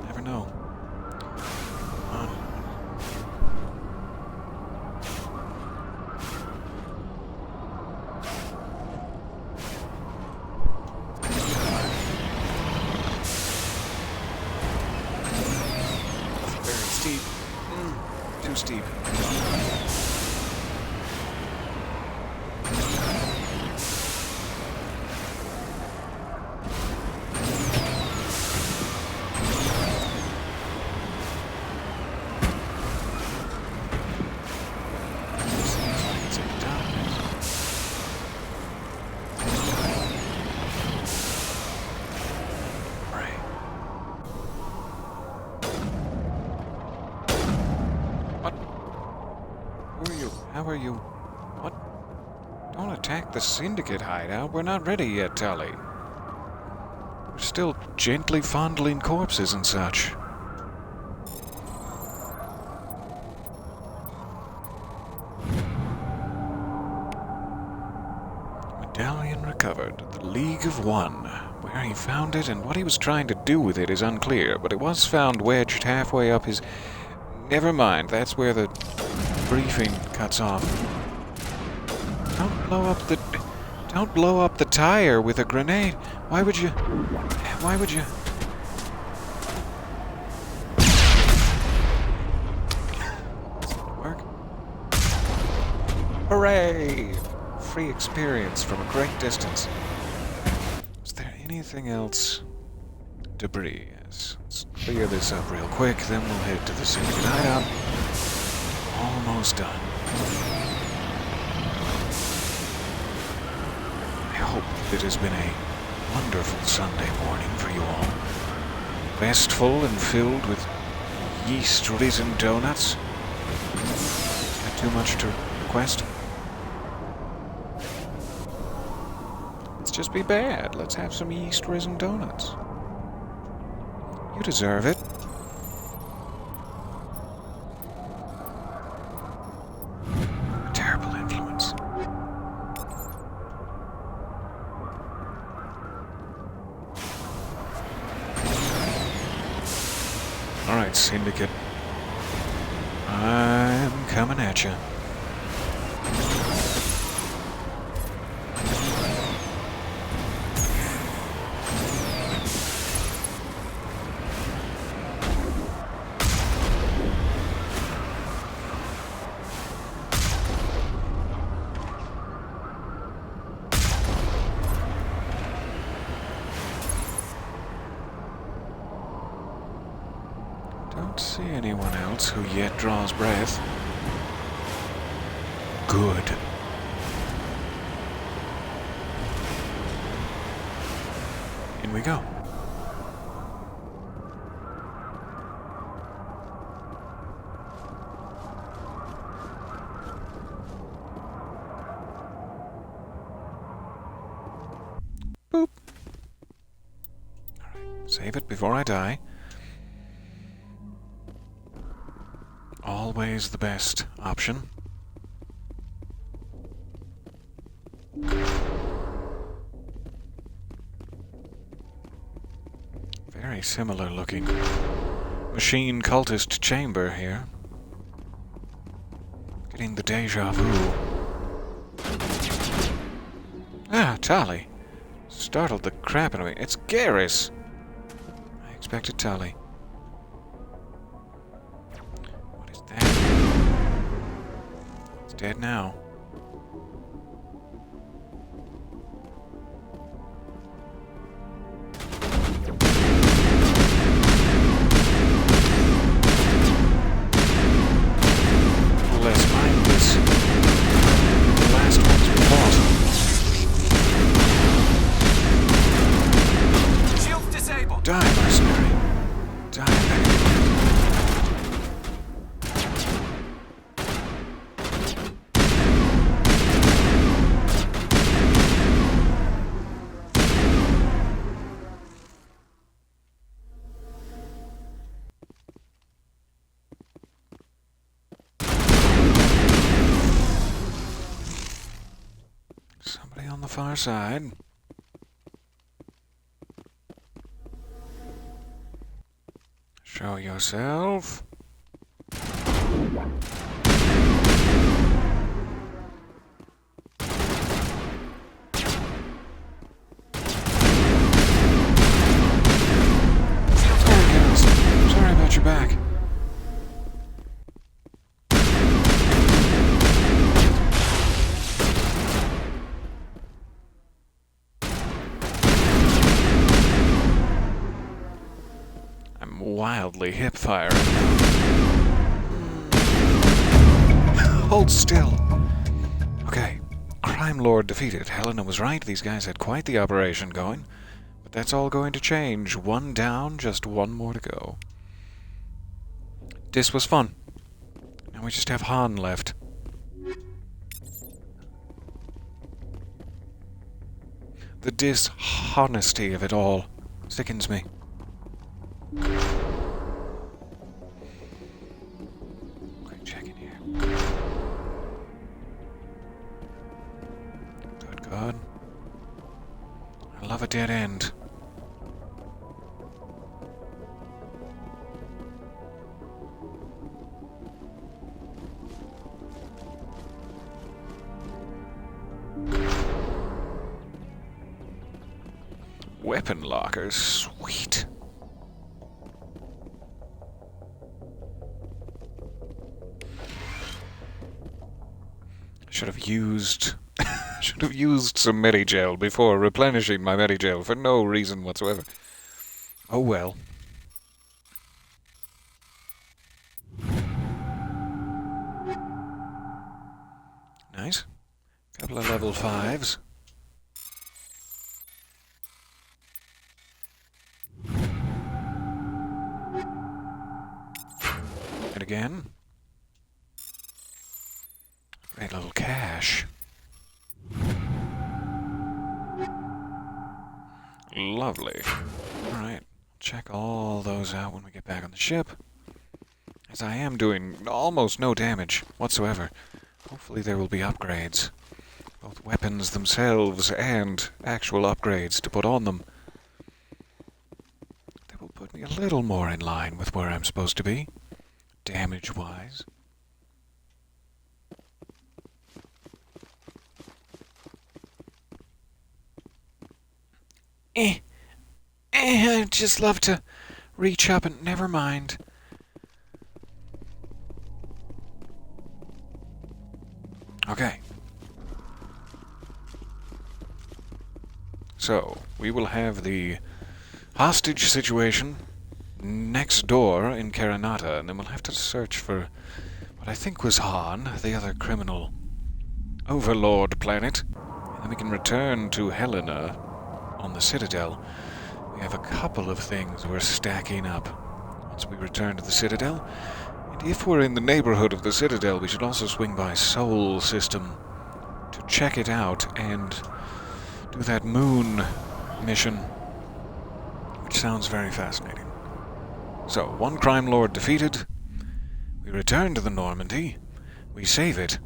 Never know. Steep. Too steep. How are you? What? Don't attack the Syndicate hideout. We're not ready yet, Tully. We're still gently fondling corpses and such. Medallion recovered. The League of One. Where he found it and what he was trying to do with it is unclear, but it was found wedged halfway up his... Never mind, that's where the briefing cuts off. Don't blow up the tire with a grenade. Why would you? Work? Hooray! Free experience from a great distance. Is there anything else? Debris, yes. Let's clear this up real quick, then we'll head to the Syndicate hideout. Almost done. I hope it has been a wonderful Sunday morning for you all. Restful and filled with yeast-risen donuts. Is that too much to request? Let's just be bad. Let's have some yeast-risen donuts. You deserve it. Alright, Syndicate. I'm coming at you. Don't see anyone else who yet draws breath. Good. In we go. Boop. Alright, save it before I die. Always the best option. Very similar looking machine cultist chamber here. Getting the deja vu. Ah, Tali. Startled the crap out of me. It's Garrus! I expected Tali. Dead now. Somebody on the far side. Show yourself. Sorry, girls. Sorry about your back. I'm wildly hip firing. Hold still. Okay. Crime Lord defeated. Helena was right. These guys had quite the operation going. But that's all going to change. One down, just one more to go. This was fun. Now we just have Han left. The dishonesty of it all sickens me. Okay, check in here. Good, good. I love a dead end. Weapon lockers, sweet. Should have used some Medigel before replenishing my Medigel for no reason whatsoever. Oh well. Nice. Couple of level 5s. And again. Great little cache. Lovely. Alright, check all those out when we get back on the ship. As I am doing almost no damage whatsoever. Hopefully there will be upgrades. Both weapons themselves and actual upgrades to put on them. That will put me a little more in line with where I'm supposed to be, damage-wise. I'd just love to reach up and never mind. Okay. So, we will have the hostage situation next door in Caranata, and then we'll have to search for what I think was Han, the other criminal overlord planet. And then we can return to Helena on the Citadel. We have a couple of things we're stacking up once we return to the Citadel. And if we're in the neighborhood of the Citadel, we should also swing by Sol System to check it out and do that moon mission, which sounds very fascinating. So, one crime lord defeated, we return to the Normandy, we save it,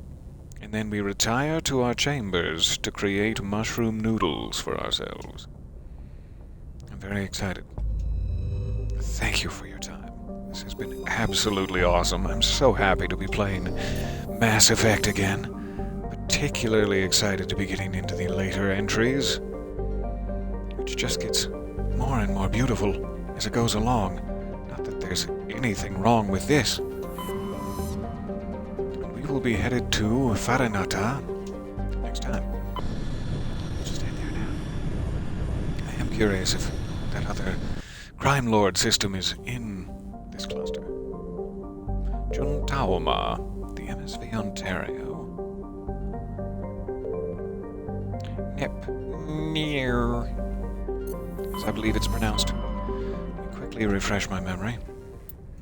and then we retire to our chambers to create mushroom noodles for ourselves. I'm very excited. Thank you for your time. This has been absolutely awesome. I'm so happy to be playing Mass Effect again. Particularly excited to be getting into the later entries, which just gets more and more beautiful as it goes along. Not that there's anything wrong with this. And we will be headed to Farinata next time. Just head there now. I am curious if that other crime lord system is in this cluster. Juntaoma, the MSV Ontario. Nip. Near. As I believe it's pronounced. We quickly refresh my memory,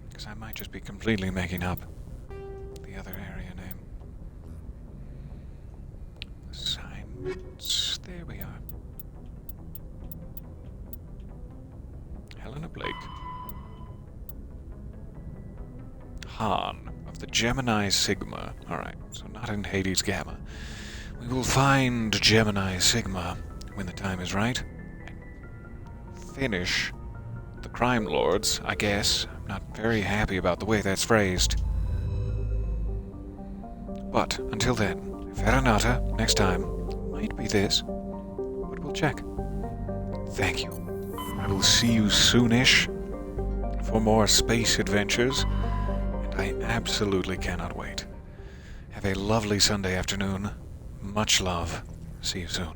because I might just be completely making up the other area name. Assignments. There we are. Helena Blake. Han of the Gemini Sigma. Alright, so not in Hades Gamma. We will find Gemini Sigma when the time is right. Finish the crime lords, I guess. I'm not very happy about the way that's phrased. But until then, Veronata, next time, might be this, but we'll check. Thank you. I will see you soonish for more space adventures, and I absolutely cannot wait. Have a lovely Sunday afternoon. Much love. See you soon.